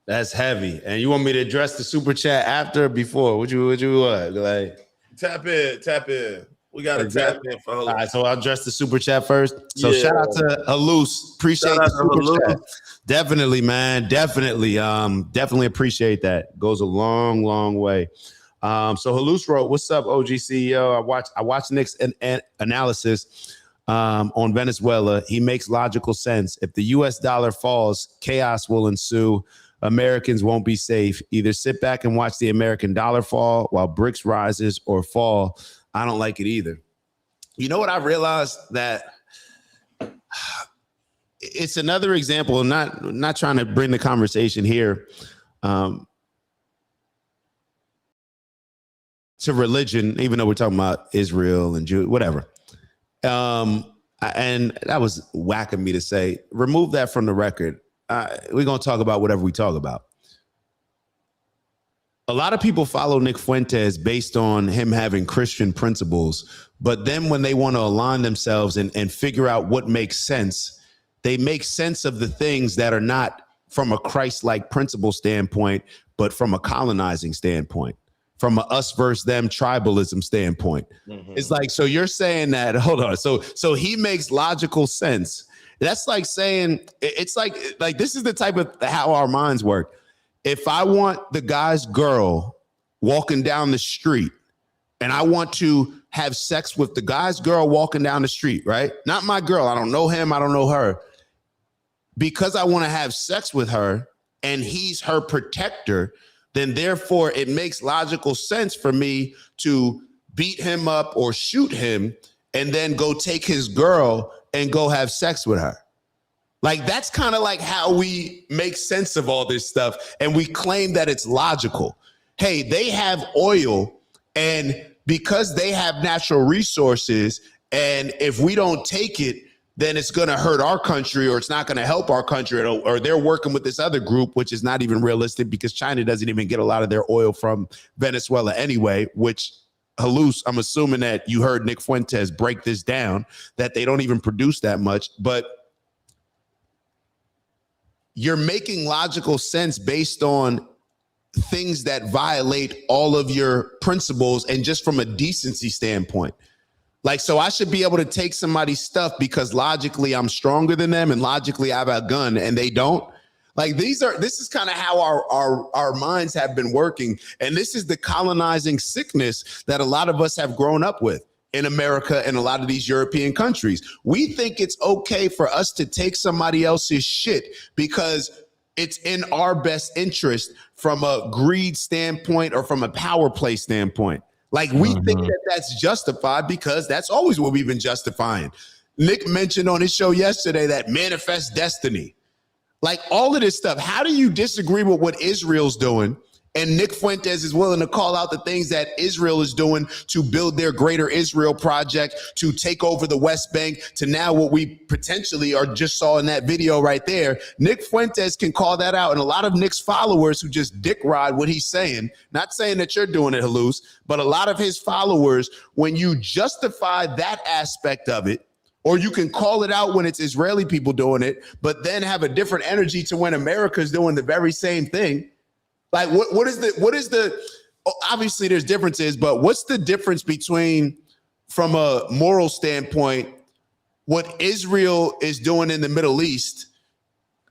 That's heavy. And you want me to address the super chat after or before? What you what? Like tap in. We gotta tap in for all right, so I'll address the super chat first. So shout out to Halus. Appreciate the super chat. Definitely, man. Definitely appreciate that. Goes a long, long way. So Halus wrote, "What's up, OG CEO? I watched Nick's analysis on Venezuela. He makes logical sense. If the US dollar falls, chaos will ensue. Americans won't be safe. Either sit back and watch the American dollar fall while BRICS rises or fall. I don't like it either." You know what I realized? That it's another example. Not trying to bring the conversation here to religion, even though we're talking about Israel and Jew, whatever. And that was whack of me to say. Remove that from the record. We're going to talk about whatever we talk about. A lot of people follow Nick Fuentes based on him having Christian principles, but then when they want to align themselves and figure out what makes sense, they make sense of the things that are not from a Christ-like principle standpoint, but from a colonizing standpoint, from a us versus them tribalism standpoint. Mm-hmm. It's like, so you're saying that, hold on. So he makes logical sense. That's like saying, it's like this is the type of how our minds work. If I want the guy's girl walking down the street and I want to have sex with the guy's girl walking down the street, right? Not my girl. I don't know him. I don't know her. Because I want to have sex with her and he's her protector, then therefore it makes logical sense for me to beat him up or shoot him and then go take his girl and go have sex with her. Like, that's kind of like how we make sense of all this stuff. And we claim that it's logical. Hey, they have oil, and because they have natural resources, and if we don't take it, then it's going to hurt our country, or it's not going to help our country, or they're working with this other group, which is not even realistic because China doesn't even get a lot of their oil from Venezuela anyway, which, Halus, I'm assuming that you heard Nick Fuentes break this down, that they don't even produce that much. But you're making logical sense based on things that violate all of your principles and just from a decency standpoint. Like, so I should be able to take somebody's stuff because logically I'm stronger than them and logically I have a gun and they don't. Like, this is kind of how our minds have been working. And this is the colonizing sickness that a lot of us have grown up with in America and a lot of these European countries. We think it's okay for us to take somebody else's shit because it's in our best interest from a greed standpoint or from a power play standpoint. Like, we think that that's justified because that's always what we've been justifying. Nick mentioned on his show yesterday that manifest destiny. Like, all of this stuff, how do you disagree with what Israel's doing? And Nick Fuentes is willing to call out the things that Israel is doing to build their greater Israel project, to take over the West Bank, to now what we potentially are just saw in that video right there. Nick Fuentes can call that out. And a lot of Nick's followers who just dick ride what he's saying, not saying that you're doing it, Halus, but a lot of his followers, when you justify that aspect of it, or you can call it out when it's Israeli people doing it, but then have a different energy to when America's doing the very same thing. Like, what is the obviously there's differences, but what's the difference between, from a moral standpoint, what Israel is doing in the Middle East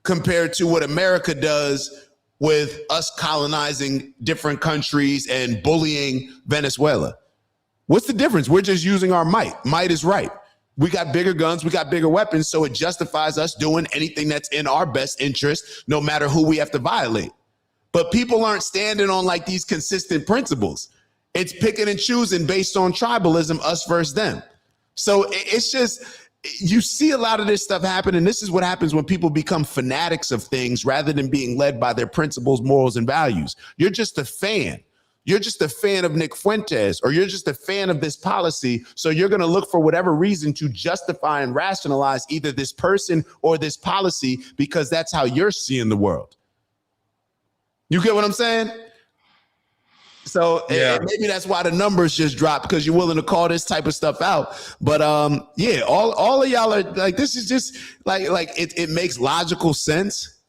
compared to what America does with us colonizing different countries and bullying Venezuela? What's the difference? We're just using our might. Might is right. We got bigger guns, we got bigger weapons, so it justifies us doing anything that's in our best interest, no matter who we have to violate. But people aren't standing on like these consistent principles. It's picking and choosing based on tribalism, us versus them. So it's just, you see a lot of this stuff happen. And this is what happens when people become fanatics of things rather than being led by their principles, morals, and values. You're just a fan. You're just a fan of Nick Fuentes, or you're just a fan of this policy. So you're going to look for whatever reason to justify and rationalize either this person or this policy because that's how you're seeing the world. You get what I'm saying? So yeah, maybe that's why the numbers just dropped, because you're willing to call this type of stuff out. But yeah, all of y'all are like, this is just like it makes logical sense.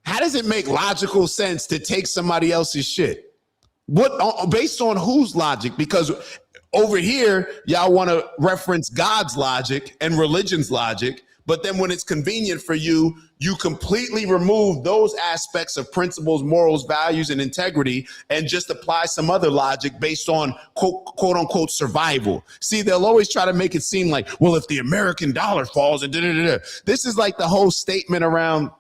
How does it make logical sense to take somebody else's shit? What, based on whose logic? Because over here, y'all want to reference God's logic and religion's logic. But then when it's convenient for you, you completely remove those aspects of principles, morals, values, and integrity and just apply some other logic based on quote unquote survival. See, they'll always try to make it seem like, well, if the American dollar falls and da-da-da-da. This is like the whole statement around,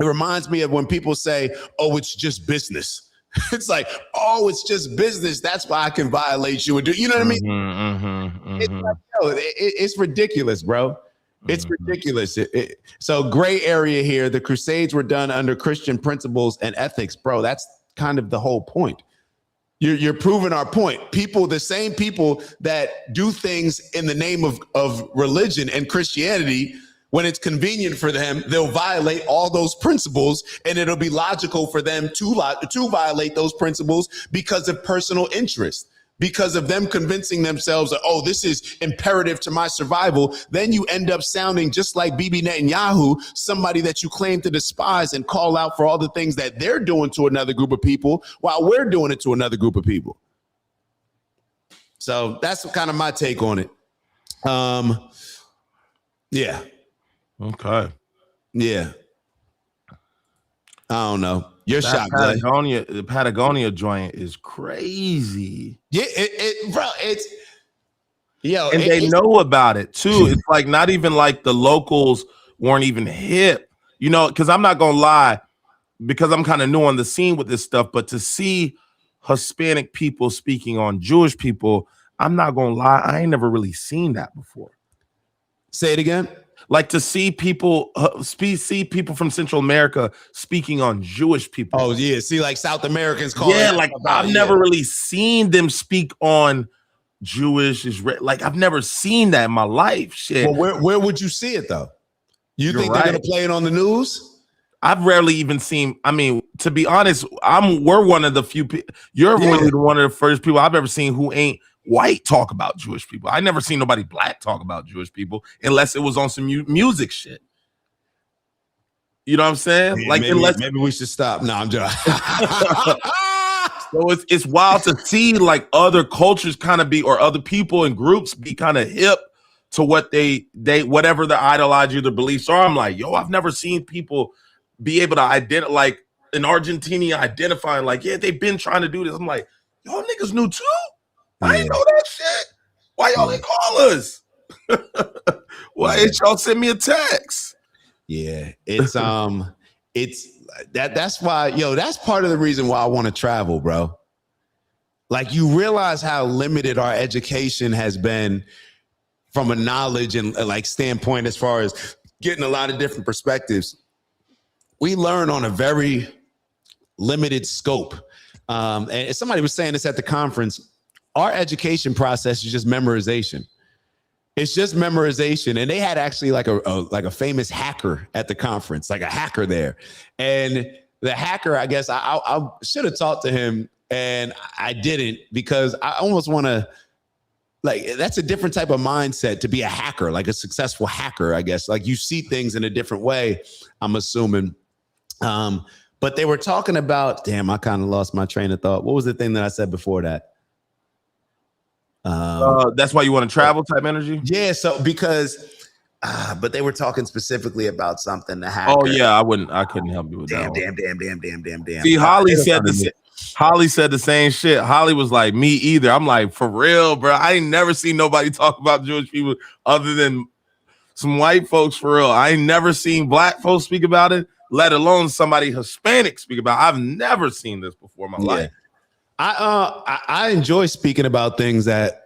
it reminds me of when people say, oh, it's just business. It's like, oh, it's just business. That's why I can violate you and do, you know what I mean? It's like, yo, it's ridiculous, bro. It's ridiculous. So gray area here. The Crusades were done under Christian principles and ethics, bro. That's kind of the whole point. You're proving our point. People, the same people that do things in the name of religion and Christianity, when it's convenient for them, they'll violate all those principles, and it'll be logical for them to violate those principles because of personal interest. Because of them convincing themselves that, oh, this is imperative to my survival, then you end up sounding just like Bibi Netanyahu, somebody that you claim to despise and call out for all the things that they're doing to another group of people while we're doing it to another group of people. So that's kind of my take on it. Yeah. Okay. Yeah. I don't know. You're That shocked, Glay. the Patagonia joint is crazy. Yeah, bro, it's and they know about it too. It's like not even like the locals weren't even hip, you know, because I'm not gonna lie, because I'm kind of new on the scene with this stuff, but to see Hispanic people speaking on Jewish people, I'm not gonna lie, I ain't never really seen that before. Say it again. Like to see people see people from Central America speaking on Jewish people. Oh yeah, see, like South Americans call. Yeah, like I've never really seen them speak on Jewish, Israel. Like I've never seen that in my life. Shit. Well, where would you see it though? You think they're gonna play it on the news? I've rarely even seen. I mean, to be honest, we're one of the few people. You're really one of the first people I've ever seen who ain't white talk about Jewish people. I never seen nobody black talk about Jewish people unless it was on some music shit. You know what I'm saying? Yeah, like, maybe we should stop. No, I'm just. So it's wild to see like other cultures kind of be, or other people and groups be kind of hip to what they whatever the ideology or the beliefs are. I'm like, yo, I've never seen people be able to identify, like in Argentina identifying like, yeah, they've been trying to do this. I'm like, y'all niggas knew too? I ain't know that shit. Why y'all ain't call us? Why ain't y'all send me a text? Yeah, it's that's why, that's part of the reason why I want to travel, bro. Like, you realize how limited our education has been from a knowledge and like standpoint as far as getting a lot of different perspectives. We learn on a very limited scope. And somebody was saying this at the conference. Our education process is just memorization. It's just memorization. And they had actually like a famous hacker at the conference, like a hacker there. And the hacker, I guess I should have talked to him, and I didn't, because I almost want to, like, that's a different type of mindset to be a hacker, like a successful hacker, I guess. Like, you see things in a different way, I'm assuming. But they were talking about, damn, I kind of lost my train of thought. What was the thing that I said before that? That's why you want to travel type energy? Yeah, so because but they were talking specifically about something, the hacker. Oh yeah, I couldn't help you with that. Damn. See, Holly said the same shit. Holly was like, me either. I'm like, for real, bro. I ain't never seen nobody talk about Jewish people other than some white folks, for real. I ain't never seen black folks speak about it, let alone somebody Hispanic speak about it. I've never seen this before in my life. I enjoy speaking about things that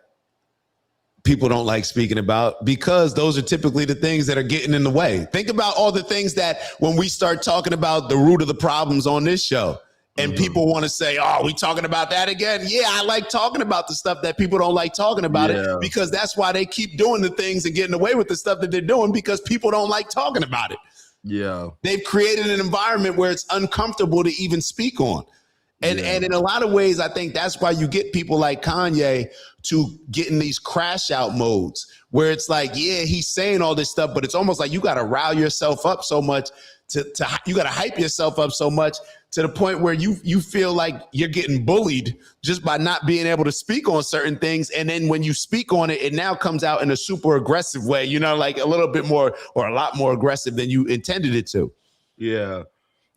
people don't like speaking about, because those are typically the things that are getting in the way. Think about all the things that when we start talking about the root of the problems on this show, and people want to say, oh, we talking about that again? Yeah, I like talking about the stuff that people don't like talking about it, because that's why they keep doing the things and getting away with the stuff that they're doing, because people don't like talking about it. Yeah. They've created an environment where it's uncomfortable to even speak on. And in a lot of ways, I think that's why you get people like Kanye to get in these crash out modes where it's like, yeah, he's saying all this stuff, but it's almost like you got to rile yourself up so much you got to hype yourself up so much to the point where you feel like you're getting bullied just by not being able to speak on certain things. And then when you speak on it, it now comes out in a super aggressive way, like a little bit more or a lot more aggressive than you intended it to. Yeah.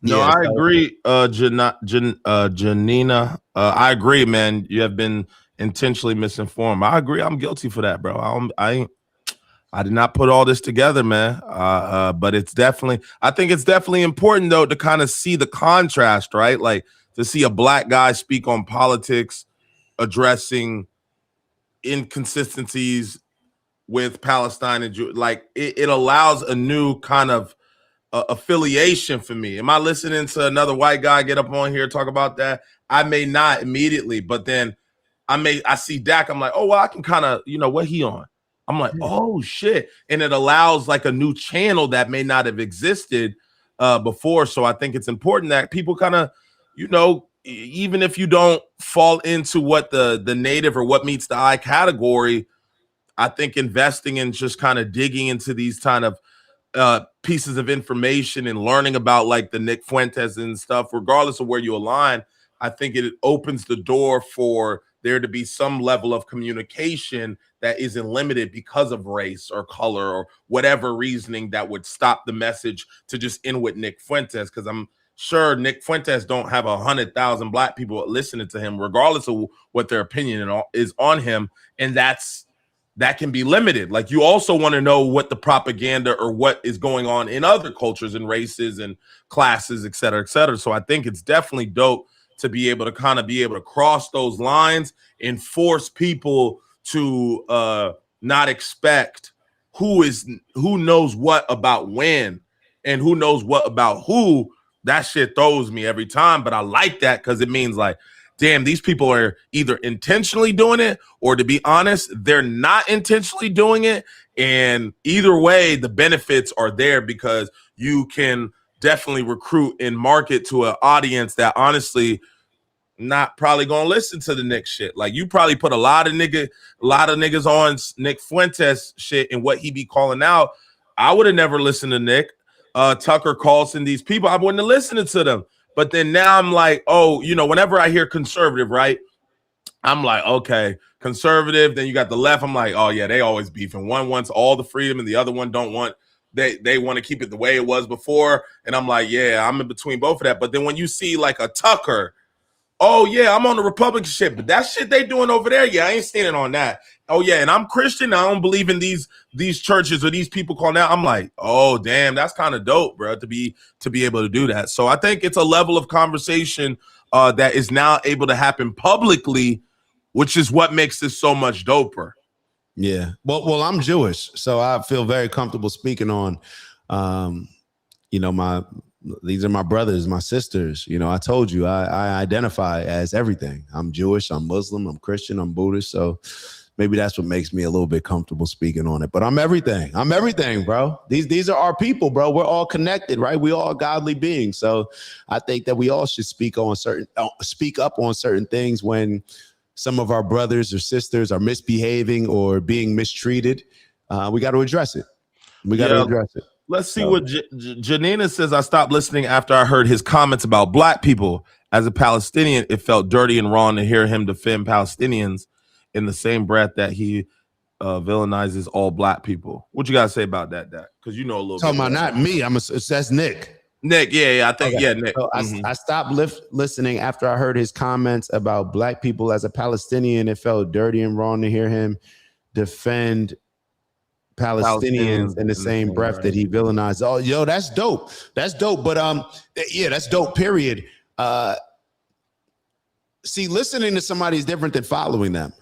No, I agree, Janina. I agree, man. You have been intentionally misinformed. I agree. I'm guilty for that, bro. I did not put all this together, man. But I think it's definitely important, though, to kind of see the contrast, right? Like to see a black guy speak on politics, addressing inconsistencies with Palestine and Jew. Like it allows a new kind of affiliation for me. Am I listening to another white guy get up on here talk about that? I may not immediately, but then I see Dak. I'm like, oh well, I can kind of, what he on. I'm like, oh shit, and it allows like a new channel that may not have existed before. So I think it's important that people kind of, even if you don't fall into what the native or what meets the eye category, I think investing in just kind of digging into these kind of pieces of information and learning about like the Nick Fuentes and stuff, regardless of where you align, I think it opens the door for there to be some level of communication that isn't limited because of race or color or whatever reasoning that would stop the message to just end with Nick Fuentes. Because I'm sure, Nick Fuentes don't have 100,000 black people listening to him, regardless of what their opinion is on him, and that can be limited. Like, you also want to know what the propaganda or what is going on in other cultures and races and classes, et cetera, et cetera. So I think it's definitely dope to be able to cross those lines and force people to not expect who knows what about when and who knows what about who. That shit throws me every time, but I like that because it means like, damn, these people are either intentionally doing it, or to be honest, they're not intentionally doing it. And either way, the benefits are there because you can definitely recruit and market to an audience that honestly not probably gonna listen to the Nick shit. Like, you probably put a lot of niggas on Nick Fuentes shit and what he be calling out. I would have never listened to Nick. Tucker Carlson, these people, I wouldn't have listened to them. But then now I'm like, oh, whenever I hear conservative, right, I'm like, okay, conservative. Then you got the left. I'm like, oh, yeah, they always beefing. One wants all the freedom and the other one don't want. They want to keep it the way it was before. And I'm like, yeah, I'm in between both of that. But then when you see like a Tucker, oh, yeah, I'm on the Republican shit. But that shit they doing over there, yeah, I ain't standing on that. Oh, yeah, and I'm Christian. I don't believe in these churches or these people calling out. I'm like, oh, damn, that's kind of dope, bro, to be able to do that. So I think it's a level of conversation that is now able to happen publicly, which is what makes this so much doper. Yeah. Well, I'm Jewish, so I feel very comfortable speaking on, these are my brothers, my sisters. I told you I identify as everything. I'm Jewish, I'm Muslim, I'm Christian, I'm Buddhist. So maybe that's what makes me a little bit comfortable speaking on it. But I'm everything. I'm everything, bro. These are our people, bro. We're all connected, right? We all godly beings. So I think that we all should speak up on certain things when some of our brothers or sisters are misbehaving or being mistreated. We got to address it. Let's see what Janina says. I stopped listening after I heard his comments about black people. As a Palestinian, it felt dirty and wrong to hear him defend Palestinians in the same breath that he villainizes all black people. What you gotta say about that, Dak? Because you know a little talking bit. About not me. That's Nick. Nick, yeah, I think, okay. Yeah, Nick. So I stopped listening after I heard his comments about black people. As a Palestinian, it felt dirty and wrong to hear him defend Palestinians in the same breath that he villainized. Oh, yo, that's dope. That's dope. But yeah, that's dope. Period. See, listening to somebody is different than following them.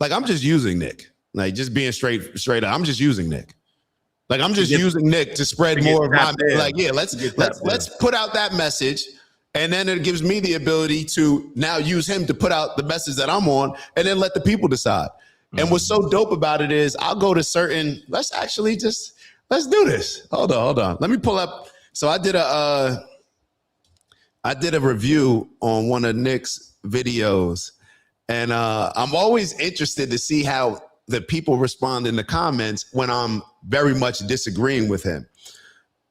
Like, I'm just using Nick. Like, just being straight up. I'm just using Nick. Like, I'm just using Nick to spread more of my. Like, yeah, let's put out that message, and then it gives me the ability to now use him to put out the message that I'm on, and then let the people decide. And what's so dope about it is I'll go to certain. Let's do this. Hold on. Let me pull up. So I did a review on one of Nick's videos. And I'm always interested to see how the people respond in the comments when I'm very much disagreeing with him.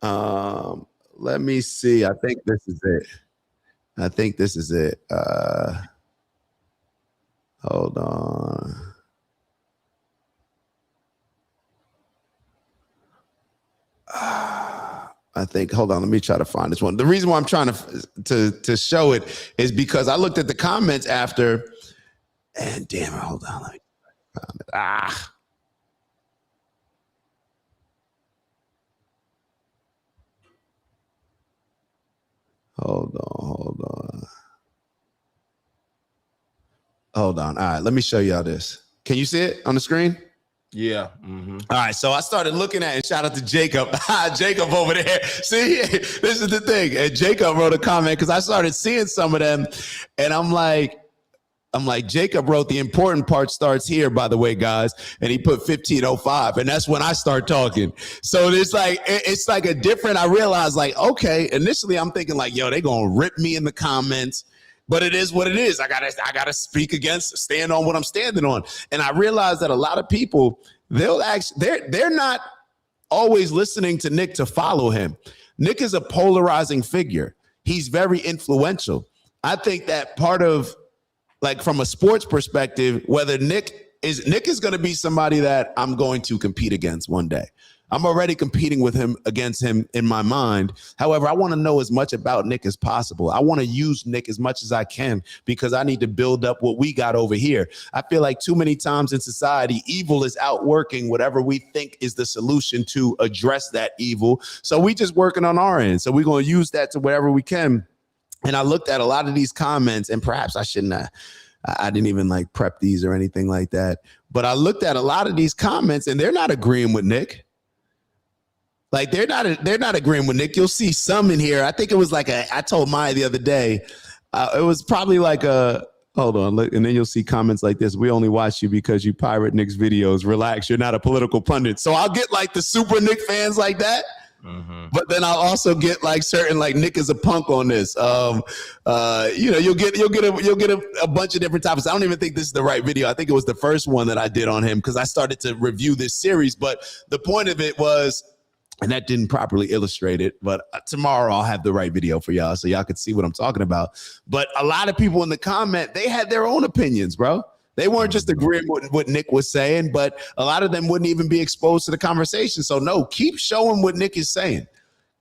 Let me see. I think this is it. Hold on. Hold on, let me try to find this one. The reason why I'm trying to show it is because I looked at the comments after, and damn it, hold on. Let me find it. Hold on. All right, let me show y'all this. Can you see it on the screen? Yeah. Mm-hmm. All right. So I started looking at it. Shout out to Jacob. Jacob over there. See, this is the thing. And Jacob wrote a comment because I started seeing some of them. And I'm like, Jacob wrote the important part starts here, by the way, guys. And he put 15:05. And that's when I start talking. So it's like a different, I realized like, okay, initially I'm thinking like, yo, they going to rip me in the comments. But it is what it is. I gotta stand on what I'm standing on. And I realized that a lot of people, they're not always listening to Nick to follow him. Nick is a polarizing figure. He's very influential. I think that part of, like, from a sports perspective, whether Nick is going to be somebody that I'm going to compete against one day. I'm already competing with him against him in my mind. However, I want to know as much about Nick as possible. I want to use Nick as much as I can because I need to build up what we got over here. I feel like too many times in society, evil is outworking whatever we think is the solution to address that evil. So we just working on our end. So we're going to use that to wherever we can. And I looked at a lot of these comments, and perhaps I shouldn't have. I didn't even like prep these or anything like that. But I looked at a lot of these comments, and they're not agreeing with Nick. Like they're not agreeing with Nick. You'll see some in here. I think it was like I told Maya the other day. It was probably like hold on, look, and then you'll see comments like this. We only watch you because you pirate Nick's videos. Relax, you're not a political pundit. So I'll get like the super Nick fans like that. Mm-hmm. But then I'll also get like certain like Nick is a punk on this. You'll get a bunch of different topics. I don't even think this is the right video. I think it was the first one that I did on him because I started to review this series. But the point of it was, and that didn't properly illustrate it, but tomorrow I'll have the right video for y'all so y'all can see what I'm talking about. But a lot of people in the comment, they had their own opinions, bro. They weren't just agreeing with what Nick was saying, but a lot of them wouldn't even be exposed to the conversation. So no, keep showing what Nick is saying.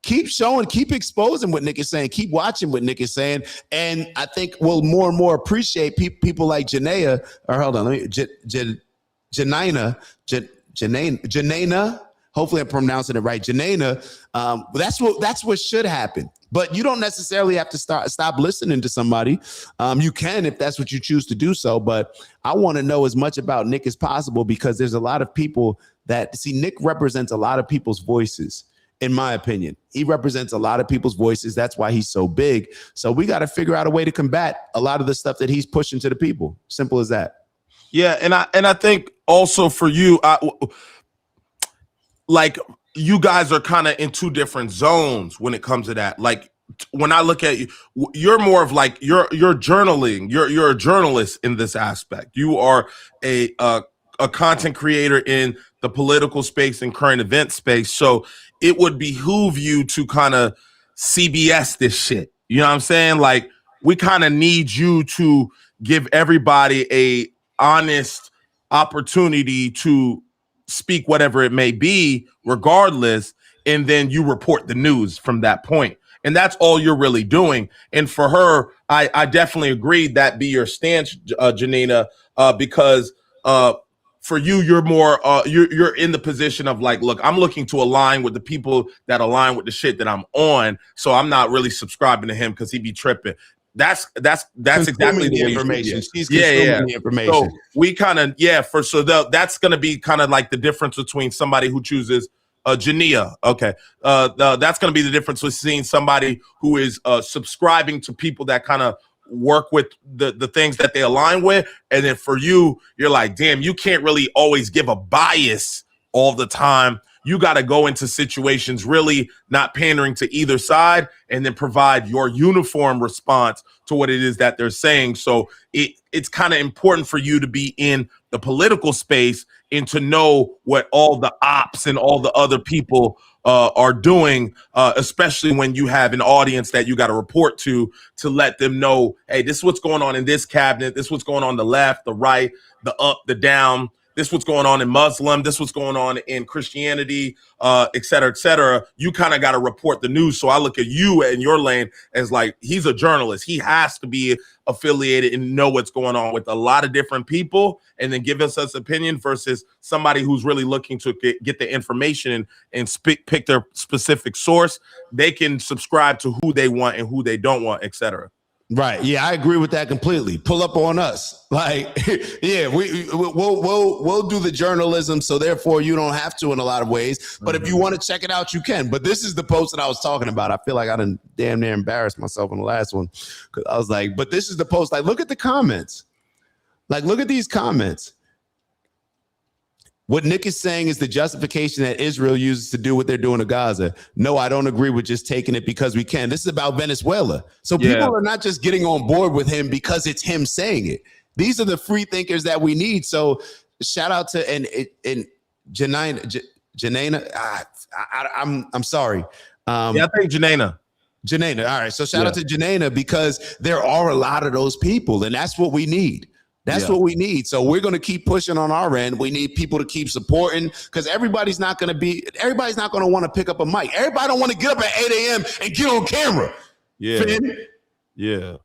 Keep showing, keep exposing what Nick is saying. Keep watching what Nick is saying. And I think we'll more and more appreciate people like Janaya, or hold on, Janayna. Hopefully I'm pronouncing it right. Janayna. That's what should happen. But you don't necessarily have to stop listening to somebody. You can if that's what you choose to do so. But I want to know as much about Nick as possible because there's a lot of people that see Nick represents a lot of people's voices. In my opinion, he represents a lot of people's voices. That's why he's so big. So we got to figure out a way to combat a lot of the stuff that he's pushing to the people. Simple as that. Yeah, and I think also for you, like you guys are kind of in two different zones when it comes to that. Like when I look at you, you're more of like you're journaling. You're a journalist in this aspect. You are a content creator in the political space and current event space. So it would behoove you to kind of CBS this shit. You know what I'm saying? Like we kind of need you to give everybody a honest opportunity to speak whatever it may be, regardless, and then you report the news from that point. And that's all you're really doing. And for her, I definitely agree that be your stance, Janina, because for you, you're more you're in the position of like, look, I'm looking to align with the people that align with the shit that I'm on. So I'm not really subscribing to him because he be tripping. That's exactly the information. She's consuming the information. So we kind of that's going to be kind of like the difference between somebody who chooses Jania. Okay, that's going to be the difference with seeing somebody who is subscribing to people that kind of work with the things that they align with, and then for you, you're like, damn, you can't really always give a bias all the time. You got to go into situations really not pandering to either side and then provide your uniform response to what it is that they're saying. So it's kind of important for you to be in the political space and to know what all the ops and all the other people are doing, especially when you have an audience that you got to report to let them know, hey, this is what's going on in this cabinet. This is what's going on the left, the right, the up, the down. This is what's going on in Muslim. This is what's going on in Christianity, et cetera, et cetera. You kind of got to report the news. So I look at you and your lane as like, he's a journalist. He has to be affiliated and know what's going on with a lot of different people and then give us his opinion versus somebody who's really looking to get the information and pick their specific source. They can subscribe to who they want and who they don't want, et cetera. Right. Yeah, I agree with that completely. Pull up on us. Like, yeah, we'll do the journalism. So therefore you don't have to in a lot of ways. But if you want to check it out, you can. But this is the post that I was talking about. I feel like I done damn near embarrassed myself on the last one. Cause I was like, but this is the post. Like, look at the comments. Like, look at these comments. What Nick is saying is the justification that Israel uses to do what they're doing to Gaza. No, I don't agree with just taking it because we can. This is about Venezuela. So people are not just getting on board with him because it's him saying it. These are the free thinkers that we need. So shout out to and Janina. I'm sorry. I think Janina. All right. So shout out to Janina because there are a lot of those people, and that's what we need. That's what we need. So we're going to keep pushing on our end. We need people to keep supporting because everybody's not going to want to pick up a mic. Everybody don't want to get up at 8 a.m. and get on camera. Yeah. Finn? Yeah.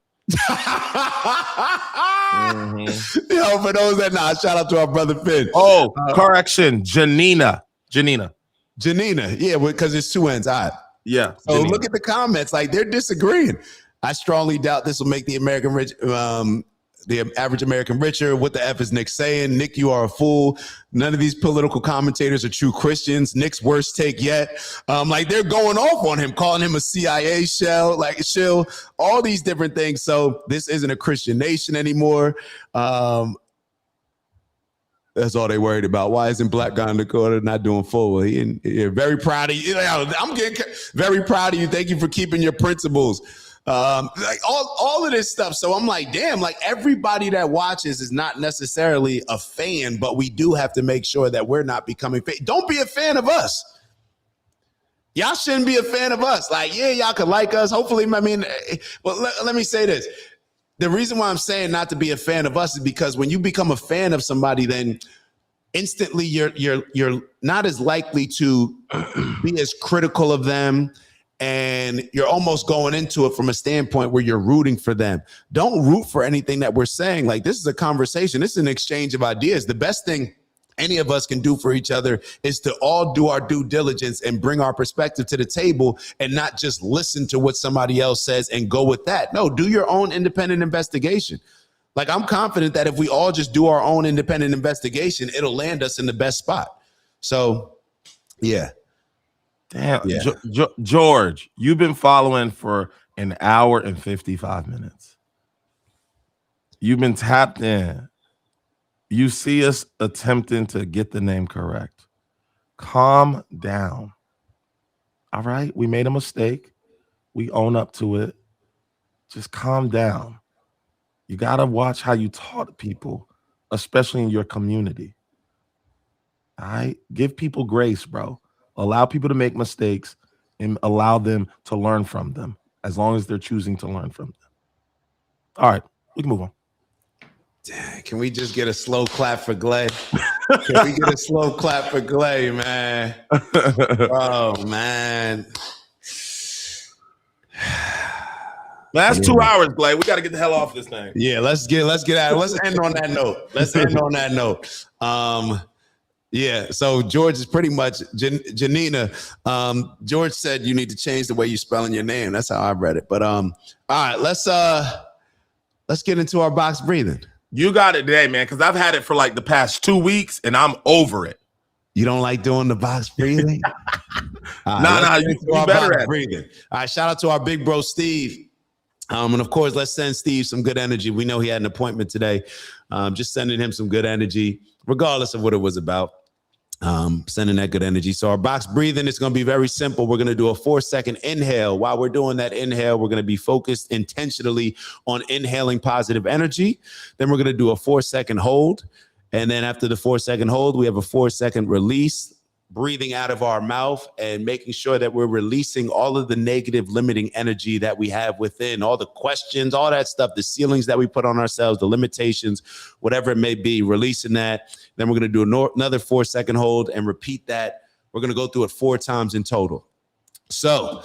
Yo, for those that shout out to our brother Finn. Oh, correction. Janina. Yeah, because it's two ends. All right. Yeah. So look at the comments. Like, they're disagreeing. I strongly doubt this will make the average American richer. What the F is Nick saying? Nick, you are a fool. None of these political commentators are true Christians. Nick's worst take yet. Like, they're going off on him, calling him a CIA shill, all these different things. So this isn't a Christian nation anymore. That's all they worried about. Why isn't Black guy in Dakota not doing full? You're very proud of you. I'm getting very proud of you. Thank you for keeping your principles. Like all of this stuff. So I'm like, damn, like everybody that watches is not necessarily a fan, but we do have to make sure that we're not becoming Don't be a fan of us. Y'all shouldn't be a fan of us. Like, yeah, y'all could like us. Hopefully, let me say this. The reason why I'm saying not to be a fan of us is because when you become a fan of somebody, then instantly you're not as likely to be as critical of them. And you're almost going into it from a standpoint where you're rooting for them. Don't root for anything that we're saying. Like, this is a conversation. This is an exchange of ideas. The best thing any of us can do for each other is to all do our due diligence and bring our perspective to the table and not just listen to what somebody else says and go with that. No, do your own independent investigation. Like, I'm confident that if we all just do our own independent investigation, it'll land us in the best spot. So, yeah. Damn, yeah. George, you've been following for an hour and 55 minutes. You've been tapped in. You see us attempting to get the name correct. Calm down. All right? We made a mistake. We own up to it. Just calm down. You got to watch how you talk to people, especially in your community. All right? Give people grace, bro. Allow people to make mistakes and allow them to learn from them as long as they're choosing to learn from them. All right, we can move on. Can we just get a slow clap for Glay? Can we get a slow clap for Glay, man? Oh, man. That's 2 hours, Glay. We got to get the hell off this thing. Yeah, let's get out. Let's end on that note. Yeah, so George is pretty much Janina. George said you need to change the way you're spelling your name. That's how I read it. But all right, let's get into our box breathing. You got it today, man, because I've had it for like the past 2 weeks and I'm over it. You don't like doing the box breathing? Nah, you better at breathing. All right, shout out to our big bro Steve. And of course, let's send Steve some good energy. We know he had an appointment today. Just sending him some good energy, regardless of what it was about. Sending that good energy. So our box breathing is going to be very simple. We're going to do a 4-second inhale. While we're doing that inhale, we're going to be focused intentionally on inhaling positive energy. Then we're going to do a 4-second hold. And then after the 4-second hold, we have a 4-second release, breathing out of our mouth and making sure that we're releasing all of the negative limiting energy that we have within, all the questions, all that stuff, the ceilings that we put on ourselves, the limitations, whatever it may be, releasing that. Then we're going to do another 4-second hold and repeat that. We're going to go through it 4 times in total. So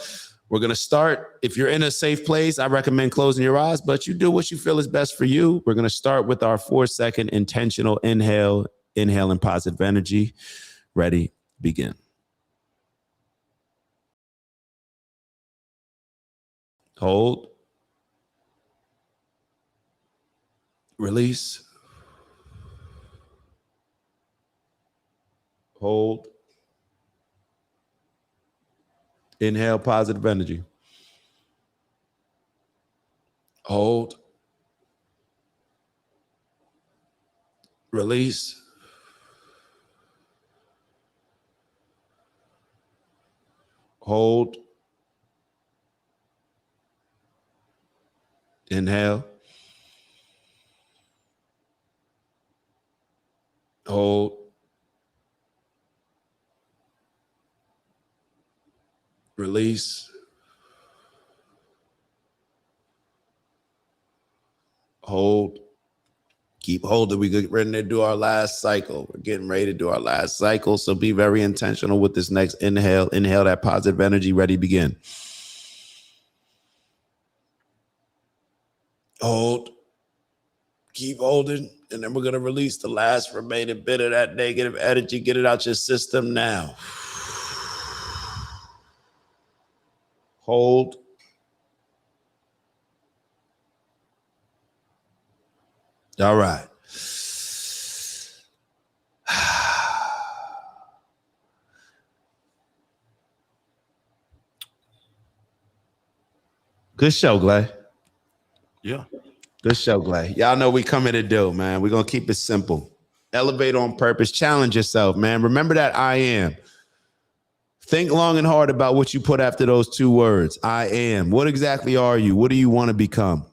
we're going to start. If you're in a safe place, I recommend closing your eyes, but you do what you feel is best for you. We're going to start with our 4-second intentional inhale, inhaling positive energy. Ready? Begin. Hold. Release. Hold. Inhale positive energy. Hold. Release. Hold. Inhale. Hold. Release. Hold. Keep holding. We get ready to do our last cycle. We're getting ready to do our last cycle. So be very intentional with this next inhale. Inhale that positive energy. Ready, begin. Hold. Keep holding. And then we're going to release the last remaining bit of that negative energy. Get it out your system now. Hold. All right. Good show, Glay. Yeah. Good show, Glay. Y'all know we come here to do, man. We're going to keep it simple. Elevate on purpose. Challenge yourself, man. Remember that I am. Think long and hard about what you put after those two words. I am. What exactly are you? What do you want to become?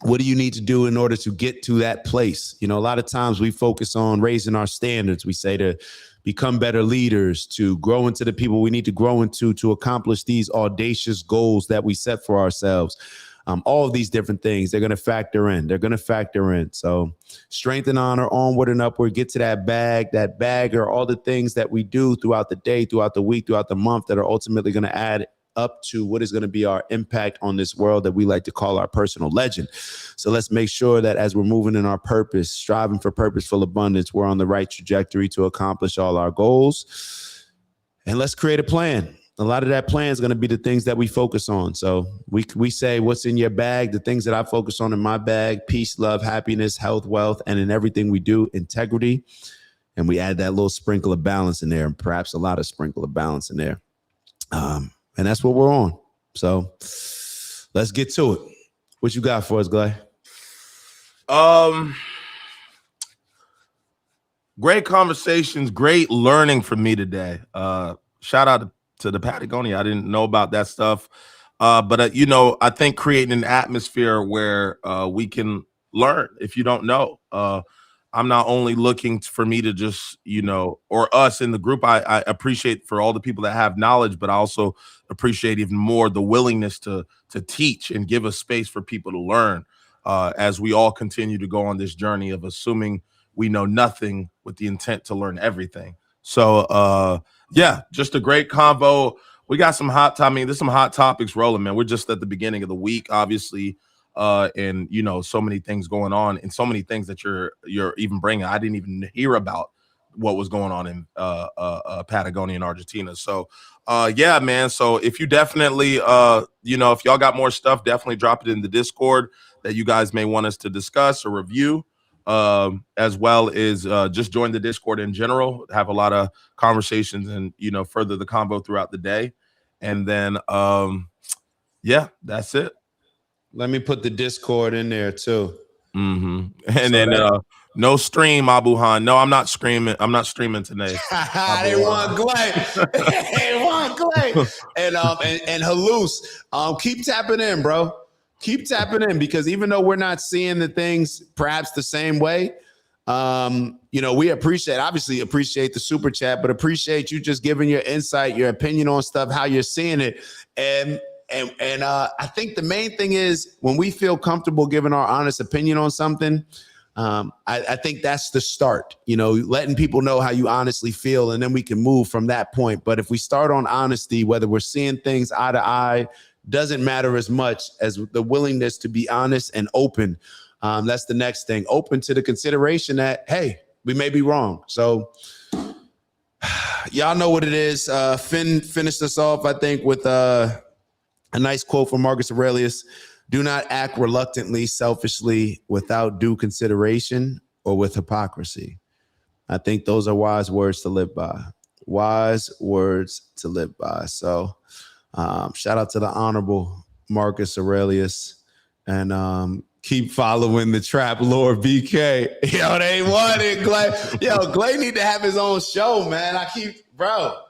What do you need to do in order to get to that place? You know, a lot of times we focus on raising our standards. We say to become better leaders, to grow into the people we need to grow into to accomplish these audacious goals that we set for ourselves. All of these different things, they're going to factor in. They're going to factor in. So strength and honor, onward and upward, get to that bag. That bag are all the things that we do throughout the day, throughout the week, throughout the month that are ultimately going to add up to what is going to be our impact on this world that we like to call our personal legend. So let's make sure that as we're moving in our purpose, striving for purposeful abundance, we're on the right trajectory to accomplish all our goals. And let's create a plan. A lot of that plan is going to be the things that we focus on. So we say, what's in your bag? The things that I focus on in my bag: peace, love, happiness, health, wealth, and in everything we do, integrity. And we add that little sprinkle of balance in there, and perhaps a lot of sprinkle of balance in there. And that's what we're on. So let's get to it. What you got for us, Glay? Great conversations, great learning from me today. Shout out to the Patagonia. I didn't know about that stuff. But you know, I think creating an atmosphere where we can learn if you don't know. I'm not only looking for me to just, you know, or us in the group. I appreciate for all the people that have knowledge, but I also appreciate even more the willingness to teach and give a space for people to learn as we all continue to go on this journey of assuming we know nothing with the intent to learn everything. So, yeah, just a great convo. We got some there's some hot topics rolling, man. We're just at the beginning of the week, obviously. And you know, so many things going on and so many things that you're even bringing. I didn't even hear about what was going on in Patagonia and Argentina. So yeah, man. So if you definitely you know, if y'all got more stuff, definitely drop it in the Discord that you guys may want us to discuss or review, as well as just join the Discord in general, have a lot of conversations and, you know, further the convo throughout the day. And then yeah, that's it. Let me put the Discord in there too. And so then no stream, Abuhan. No, I'm not streaming. I'm not streaming today. They want Glay. They want Glay. And Halus, keep tapping in, bro. Keep tapping in, because even though we're not seeing the things perhaps the same way, you know, we obviously appreciate the super chat, but appreciate you just giving your insight, your opinion on stuff, how you're seeing it. And I think the main thing is when we feel comfortable giving our honest opinion on something, I think that's the start, you know, letting people know how you honestly feel, and then we can move from that point. But if we start on honesty, whether we're seeing things eye to eye, doesn't matter as much as the willingness to be honest and open. That's the next thing. Open to the consideration that, hey, we may be wrong. So y'all know what it is. Finn finished us off, I think, with a nice quote from Marcus Aurelius: "Do not act reluctantly, selfishly, without due consideration, or with hypocrisy." I think those are wise words to live by. Wise words to live by. So shout out to the Honorable Marcus Aurelius, and keep following the Trap Lord BK. Yo, they want it, Glay. Yo, Glay need to have his own show, man. Bro.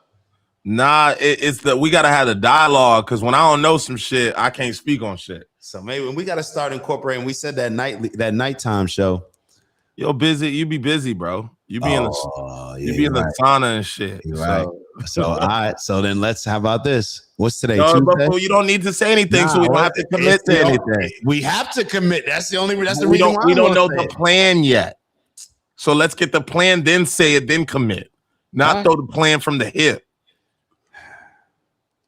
Nah, it's that we gotta have a dialogue, because when I don't know some shit, I can't speak on shit. So maybe we gotta start incorporating. We said that nighttime show. Yo, busy. You be busy, bro. You be in the sauna and shit. You're right. So all right. So then how about this? What's today? No, Tuesday? but you don't need to say anything, so we don't have to commit to anything. We have to commit. That's the only. That's the we reason don't. why We don't know say the plan yet. So let's get the plan, then say it, then commit. Not throw the plan from the hip.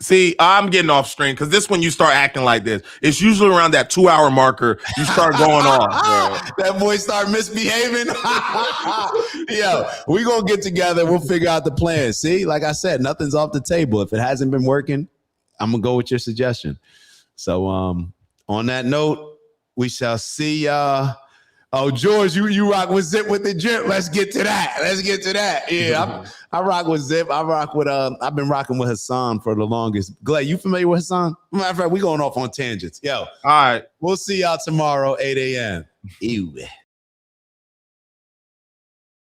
See, I'm getting off string because this when you start acting like this. It's usually around that 2-hour marker you start going off. That boy start misbehaving. Yo, we gonna get together. We'll figure out the plan. See, like I said, nothing's off the table. If it hasn't been working, I'm gonna go with your suggestion. So, on that note, we shall see y'all. Oh, George, you rock with Zip with the drip. Let's get to that. Yeah, I rock with Zip. I rock with I've been rocking with Hassan for the longest. Glad you familiar with Hassan? Matter of fact, we going off on tangents. Yo, all right. We'll see y'all tomorrow, 8 a.m. Ew.